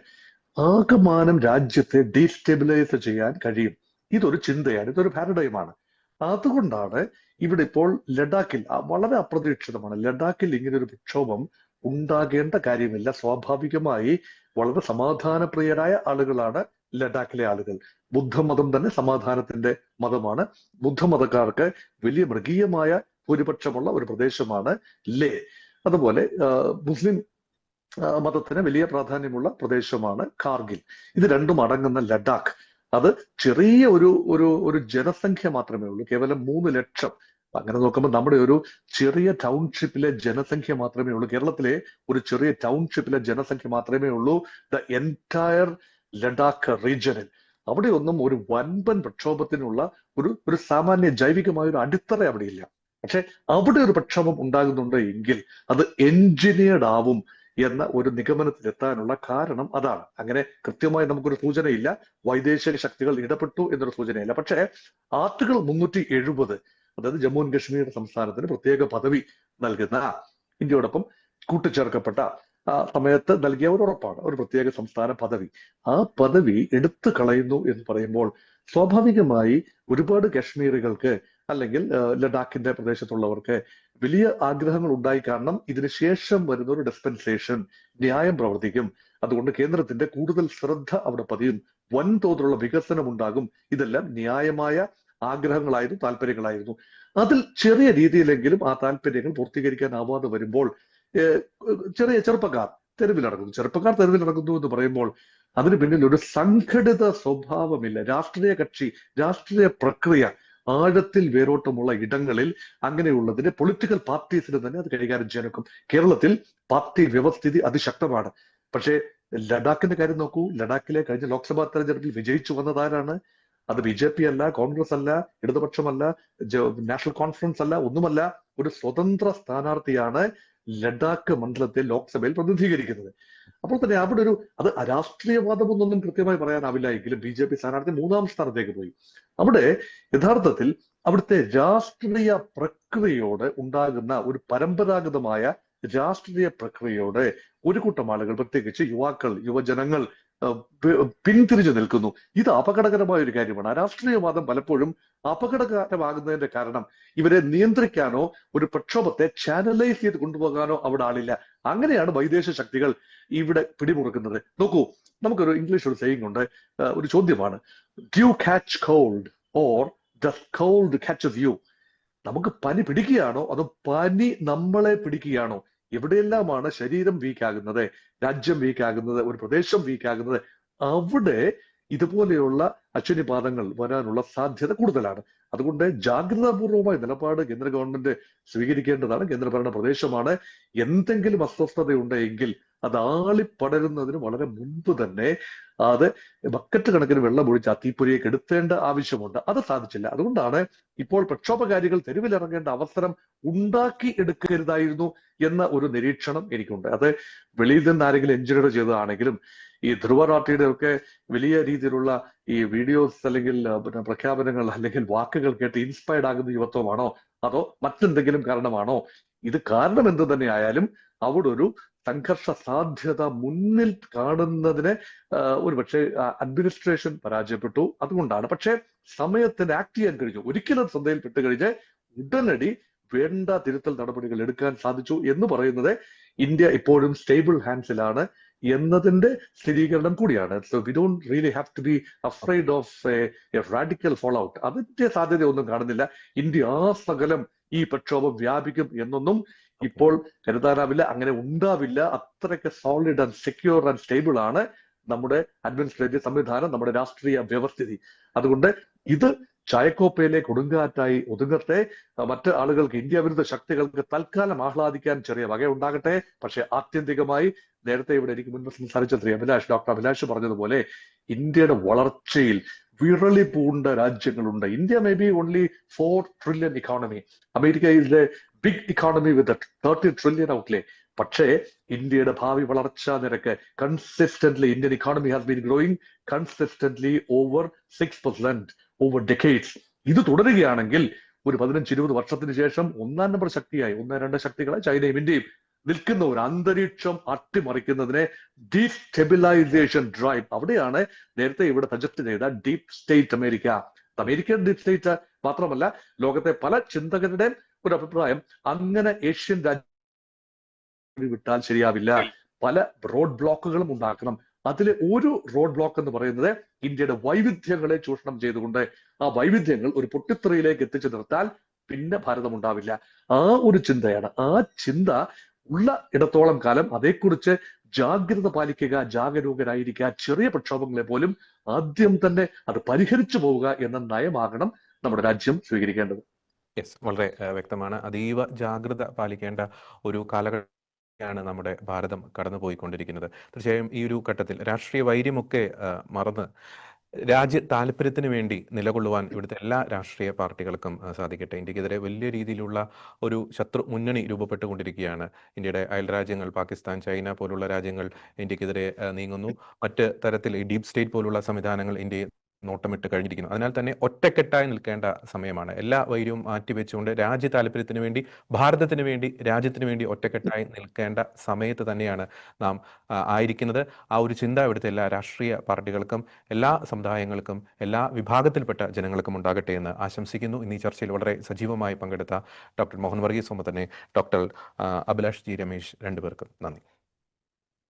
ആകമാനം രാജ്യത്തെ ഡീസ്റ്റെബിലൈസ് ചെയ്യാൻ കഴിയും. ഇതൊരു ചിന്തയാണ്, ഇതൊരു പാരഡൈമാണ്. അതുകൊണ്ടാണ് ഇവിടെ ഇപ്പോൾ ലഡാക്കിൽ വളരെ അപ്രതീക്ഷിതമാണ്. ലഡാക്കിൽ ഇങ്ങനെ ഒരു പ്രക്ഷോഭം ഉണ്ടാകേണ്ട കാര്യമില്ല. സ്വാഭാവികമായി വളരെ സമാധാനപ്രിയരായ ആളുകളാണ് ലഡാക്കിലെ ആളുകൾ. ബുദ്ധമതം തന്നെ സമാധാനത്തിന്റെ മതമാണ്. ബുദ്ധമതക്കാർക്ക് വലിയ മൃഗീയമായ ഭൂരിപക്ഷമുള്ള ഒരു പ്രദേശമാണ് ലേ. അതുപോലെ മുസ്ലിം മതത്തിന് വലിയ പ്രാധാന്യമുള്ള പ്രദേശമാണ് കാർഗിൽ. ഇത് രണ്ടും അടങ്ങുന്ന ലഡാക്ക്, അത് ചെറിയ ഒരു ജനസംഖ്യ മാത്രമേ ഉള്ളൂ, കേവലം 3 ലക്ഷം. അങ്ങനെ നോക്കുമ്പോൾ നമ്മുടെ ഒരു ചെറിയ ടൗൺഷിപ്പിലെ ജനസംഖ്യ മാത്രമേ ഉള്ളൂ, കേരളത്തിലെ ഒരു ചെറിയ ടൗൺഷിപ്പിലെ ജനസംഖ്യ മാത്രമേ ഉള്ളൂ ദ എൻറ്റയർ ലഡാക്ക് റീജിയനിൽ. അവിടെ ഒന്നും ഒരു വൻപൻ പ്രക്ഷോഭത്തിനുള്ള ഒരു സാമാന്യ ജൈവികമായ ഒരു അടിത്തറ അവിടെ ഇല്ല. പക്ഷെ അവിടെ ഒരു പ്രക്ഷോഭം ഉണ്ടാകുന്നുണ്ട് എങ്കിൽ അത് എൻജിനീയർഡ് ആവും എന്ന ഒരു നിഗമനത്തിലെത്താനുള്ള കാരണം അതാണ്. അങ്ങനെ കൃത്യമായി നമുക്കൊരു സൂചനയില്ല, വൈദേശിക ശക്തികൾ ഇടപെട്ടു എന്നൊരു സൂചനയില്ല. പക്ഷേ ആർട്ടിക്കിൾ 370, അതായത് ജമ്മു ആൻഡ് കശ്മീർ സംസ്ഥാനത്തിന് പ്രത്യേക പദവി നൽകുന്ന, ഇന്ത്യയോടൊപ്പം കൂട്ടിച്ചേർക്കപ്പെട്ട സമയത്ത് നൽകിയ ഒരു ഉറപ്പാണ്, ഒരു പ്രത്യേക സംസ്ഥാന പദവി. ആ പദവി എടുത്തു കളയുന്നു എന്ന് പറയുമ്പോൾ സ്വാഭാവികമായി ഒരുപാട് കശ്മീരികൾക്ക് അല്ലെങ്കിൽ ലഡാക്കിന്റെ പ്രദേശത്തുള്ളവർക്ക് വലിയ ആഗ്രഹങ്ങൾ ഉണ്ടായി. കാരണം ഇതിന് ശേഷം വരുന്ന ഒരു ഡിസ്പെൻസേഷൻ ന്യായം പ്രവർത്തിക്കും. അതുകൊണ്ട് കേന്ദ്രത്തിന്റെ കൂടുതൽ ശ്രദ്ധ അവിടെ പതിയും, വൻതോതിലുള്ള വികസനം ഉണ്ടാകും. ഇതെല്ലാം ന്യായമായ ആഗ്രഹങ്ങളായിരുന്നു, താല്പര്യങ്ങളായിരുന്നു. അതിൽ ചെറിയ രീതിയിലെങ്കിലും ആ താല്പര്യങ്ങൾ പൂർത്തീകരിക്കാനാവാതെ വരുമ്പോൾ ചെറിയ ചെറുപ്പക്കാർ തെരുവിലിറങ്ങുന്നു എന്ന് പറയുമ്പോൾ അതിന് പിന്നിൽ ഒരു സംഘടിത സ്വഭാവമില്ല. രാഷ്ട്രീയ കക്ഷി, രാഷ്ട്രീയ പ്രക്രിയ ആഴത്തിൽ വേരോട്ടമുള്ള ഇടങ്ങളിൽ അങ്ങനെയുള്ളതിന് പൊളിറ്റിക്കൽ പാർട്ടീസിന് തന്നെ അത് കൈകാര്യം ചെയ്യാനൊക്കും. കേരളത്തിൽ പാർട്ടി വ്യവസ്ഥിതി അതിശക്തമാണ്. പക്ഷേ ലഡാക്കിന്റെ കാര്യം നോക്കൂ. ലഡാക്കിലെ കഴിഞ്ഞ ലോക്സഭാ തെരഞ്ഞെടുപ്പിൽ വിജയിച്ചു വന്നതാരാണ്? അത് BJP അല്ല, കോൺഗ്രസ് അല്ല, ഇടതുപക്ഷമല്ല, നാഷണൽ കോൺഫറൻസ് അല്ല, ഒന്നുമല്ല. ഒരു സ്വതന്ത്ര സ്ഥാനാർത്ഥിയാണ് ലഡാക്ക് മണ്ഡലത്തെ ലോക്സഭയിൽ പ്രതിനിധീകരിക്കുന്നത്. അപ്പോൾ തന്നെ അവിടെ അത് അരാഷ്ട്രീയവാദമൊന്നും കൃത്യമായി പറയാനാവില്ല എങ്കിലും BJP സ്ഥാനാർത്ഥി 3ാം സ്ഥാനത്തേക്ക് പോയി. അവിടെ യഥാർത്ഥത്തിൽ അവിടുത്തെ രാഷ്ട്രീയ പ്രക്രിയയോട് ഉണ്ടാകുന്ന ഒരു പരമ്പരാഗതമായ രാഷ്ട്രീയ പ്രക്രിയയോടെ ഒരു കൂട്ടം ആളുകൾ, പ്രത്യേകിച്ച് യുവാക്കൾ, യുവജനങ്ങൾ പിന്തിരിഞ്ഞു നിൽക്കുന്നു. ഇത് അപകടകരമായ ഒരു കാര്യമാണ്. രാഷ്ട്രീയവാദം പലപ്പോഴും അപകടകരമാകുന്നതിന്റെ കാരണം ഇവരെ നിയന്ത്രിക്കാനോ ഒരു പ്രക്ഷോഭത്തെ ചാനലൈസ് ചെയ്ത് കൊണ്ടുപോകാനോ അവിടെ ആളില്ല. അങ്ങനെയാണ് വൈദേശിക ശക്തികൾ ഇവിടെ പിടിമുറുക്കുന്നത്. നോക്കൂ, നമുക്കൊരു ഇംഗ്ലീഷ് ഒരു സെയിങ് ഉണ്ട്, ഒരു ചോദ്യമാണ്, do you catch cold or does cold catches you? നമുക്ക് പനി പിടിക്കുകയാണോ അതോ പനി നമ്മളെ പിടിക്കുകയാണോ? എവിടെയെല്ലാമാണ് ശരീരം വീക്കാകുന്നത്, രാജ്യം വീക്കാകുന്നത്, ഒരു പ്രദേശം വീക്കാകുന്നത്, അവിടെ ഇതുപോലെയുള്ള അശ്വനിപാതങ്ങൾ വരാനുള്ള സാധ്യത കൂടുതലാണ്. അതുകൊണ്ട് ജാഗ്രതാപൂർവമായ നിലപാട് കേന്ദ്ര ഗവൺമെന്റ് സ്വീകരിക്കേണ്ടതാണ്. കേന്ദ്രഭരണ പ്രദേശമാണ്. എന്തെങ്കിലും അസ്വസ്ഥതയുണ്ടെങ്കിൽ അത് ആളിപ്പടരുന്നതിന് വളരെ മുമ്പ് തന്നെ അത് ബക്കറ്റ് കണക്കിന് വെള്ളം ഒഴിച്ച് ആ തീപ്പൊരിയെ കെടുത്തേണ്ട ആവശ്യമുണ്ട്. അത് സാധിച്ചില്ല. അതുകൊണ്ടാണ് ഇപ്പോൾ പ്രക്ഷോഭകാരികൾ തെരുവിലിറങ്ങേണ്ട അവസരം ഉണ്ടാക്കി എടുക്കരുതായിരുന്നു എന്ന ഒരു നിരീക്ഷണം എനിക്കുണ്ട്. അത് വെളിയിൽ നിന്ന് ആരെങ്കിലും എഞ്ചിനീയർ ചെയ്തതാണെങ്കിലും ഈ ധ്രുവ റാട്ടിയുടെ ഒക്കെ വലിയ രീതിയിലുള്ള ഈ വീഡിയോസ് അല്ലെങ്കിൽ പ്രഖ്യാപനങ്ങൾ അല്ലെങ്കിൽ വാക്കുകൾ കേട്ട് ഇൻസ്പയർഡ് ആകുന്ന യുവത്വമാണോ അതോ മറ്റെന്തെങ്കിലും കാരണമാണോ? ഇത് കാരണം എന്ത് തന്നെ ആയാലും അവിടെ ഒരു സംഘർഷ സാധ്യത മുന്നിൽ കാണുന്നതിന് ഒരു പക്ഷേ അഡ്മിനിസ്ട്രേഷൻ പരാജയപ്പെട്ടു. അതുകൊണ്ടാണ്. പക്ഷേ സമയത്തിന് ആക്ട് ചെയ്യാൻ കഴിഞ്ഞു. ഒരിക്കലും ശ്രദ്ധയിൽപ്പെട്ട് കഴിഞ്ഞ് ഉടനടി വേണ്ട തിരുത്തൽ നടപടികൾ എടുക്കാൻ സാധിച്ചു എന്ന് പറയുന്നത് ഇന്ത്യ ഇപ്പോഴും സ്റ്റേബിൾ ഹാൻഡ്സിലാണ് എന്നതിന്റെ സ്ഥിരീകരണം കൂടിയാണ്. So we don't really have to be afraid of a radical fallout. അതിന്റെ സാധ്യതയൊന്നും കാണുന്നില്ല. ഇന്ത്യ സകലം ഈ പ്രക്ഷോഭം വ്യാപിക്കും എന്നൊന്നും ഇപ്പോൾ കരുതാനാവില്ല. അങ്ങനെ ഉണ്ടാവില്ല. അത്രയ്ക്ക് solid and secure and stable ആണ് നമ്മുടെ അഡ്മിനിസ്ട്രേറ്റീവ് സംവിധാനം, നമ്മുടെ രാഷ്ട്രീയ വ്യവസ്ഥിതി. അതുകൊണ്ട് ഇത് ചായക്കോപ്പയിലെ കൊടുങ്കാറ്റായി ഒതുങ്ങട്ടെ. മറ്റ് ആളുകൾക്ക്, ഇന്ത്യ വിരുദ്ധ ശക്തികൾക്ക് തൽക്കാലം ആഹ്ലാദിക്കാൻ ചെറിയ വകയുണ്ടാകട്ടെ. പക്ഷെ ആത്യന്തികമായി നേരത്തെ ഇവിടെ എനിക്ക് മുൻപ് സംസാരിച്ച ഡോക്ടർ അഭിലാഷ് പറഞ്ഞതുപോലെ ഇന്ത്യയുടെ വളർച്ചയിൽ വിറളി പൂണ്ട രാജ്യങ്ങളുണ്ട്. India may be only 4 trillion economy. America is a big economy with 30 trillion outlay. പക്ഷേ ഇന്ത്യയുടെ ഭാവി വളർച്ചാ നിരക്ക് consistently, Indian economy has been growing consistently over 6% over decades. ഇത് തുടരുകയാണെങ്കിൽ ഒരു 15-20 വർഷത്തിന് ശേഷം 1-ാം നമ്പർ ശക്തിയായി, 1-2 ശക്തികളെ ചൈനയും ഇന്ത്യയും നിൽക്കുന്ന ഒരു അന്തരീക്ഷം അട്ടിമറിക്കുന്നതിനെ ഡീസ്റ്റെബിലൈസേഷൻ ഡ്രൈവ്, അവിടെയാണ് നേരത്തെ ഇവിടെ സജസ്റ്റ് ചെയ്ത deep state America. American deep state മാത്രമല്ല, ലോകത്തെ പല ചിന്തകരുടെയും ഒരു അഭിപ്രായം അങ്ങനെ ഏഷ്യൻ രാജ്യം വിട്ടാൽ ശരിയാവില്ല. പല റോഡ് ബ്ലോക്കുകളും ഉണ്ടാക്കണം. അതിലെ ഒരു റോഡ് ബ്ലോക്ക് എന്ന് പറയുന്നത് ഇന്ത്യയുടെ വൈവിധ്യങ്ങളെ ചൂഷണം ചെയ്തുകൊണ്ട് ആ വൈവിധ്യങ്ങൾ ഒരു പൊട്ടിത്തെറിയിലേക്ക് എത്തിച്ചു നിർത്താൽ പിന്നെ ഭാരതം ഉണ്ടാവില്ല. ആ ഒരു ചിന്തയാണ്. ആ ചിന്ത ഉള്ള ഇടത്തോളം കാലം അതേക്കുറിച്ച് ജാഗ്രത പാലിക്കുക, ജാഗരൂകരായിരിക്കുക. ചെറിയ പ്രക്ഷോഭങ്ങളെ പോലും ആദ്യം തന്നെ അത് പരിഹരിച്ചു പോവുക എന്ന നയമാകണം നമ്മുടെ രാജ്യം സ്വീകരിക്കേണ്ടത്. യെസ്, വളരെ വ്യക്തമാണ്. അതീവ ജാഗ്രത പാലിക്കേണ്ട ഒരു കാലഘട്ടമാണ് നമ്മുടെ ഭാരതം കടന്നുപോയിക്കൊണ്ടിരിക്കുന്നത്. തീർച്ചയായും ഈ ഒരു ഘട്ടത്തിൽ രാഷ്ട്രീയ വൈര്യമൊക്കെ മറന്ന് രാജ്യ താല്പര്യത്തിന് വേണ്ടി നിലകൊള്ളുവാൻ ഇവിടുത്തെ എല്ലാ രാഷ്ട്രീയ പാർട്ടികൾക്കും സാധിക്കട്ടെ. ഇന്ത്യക്കെതിരെ വലിയ രീതിയിലുള്ള ഒരു ശത്രു മുന്നണി രൂപപ്പെട്ടുകൊണ്ടിരിക്കുകയാണ്. ഇന്ത്യയുടെ അയൽരാജ്യങ്ങൾ, പാകിസ്ഥാൻ, ചൈന പോലുള്ള രാജ്യങ്ങൾ ഇന്ത്യക്കെതിരെ നീങ്ങുന്നു. മറ്റ് തരത്തിൽ ഈ ഡീപ് സ്റ്റേറ്റ് പോലുള്ള സംവിധാനങ്ങൾ ഇന്ത്യയെ നോട്ടമിട്ട് കഴിഞ്ഞിരിക്കുന്നു. അതിനാൽ തന്നെ ഒറ്റക്കെട്ടായി നിൽക്കേണ്ട സമയമാണ്. എല്ലാ വൈര്യവും മാറ്റിവെച്ചുകൊണ്ട് രാജ്യ താല്പര്യത്തിന് വേണ്ടി, ഭാരതത്തിന് വേണ്ടി, രാജ്യത്തിന് വേണ്ടി ഒറ്റക്കെട്ടായി നിൽക്കേണ്ട സമയത്ത് തന്നെയാണ് നാം ആയിരിക്കുന്നത്. ആ ഒരു ചിന്ത ഇവിടുത്തെ എല്ലാ രാഷ്ട്രീയ പാർട്ടികൾക്കും, എല്ലാ സമുദായങ്ങൾക്കും, എല്ലാ വിഭാഗത്തിൽപ്പെട്ട ജനങ്ങൾക്കും ഉണ്ടാകട്ടെ എന്ന് ആശംസിക്കുന്നു. ഇന്ന് ഈ ചർച്ചയിൽ വളരെ സജീവമായി പങ്കെടുത്ത ഡോക്ടർ മോഹൻ വർഗീസ്, ഒപ്പം തന്നെ ഡോക്ടർ അഭിലാഷ് ജി രമേശ്, രണ്ടുപേർക്കും നന്ദി.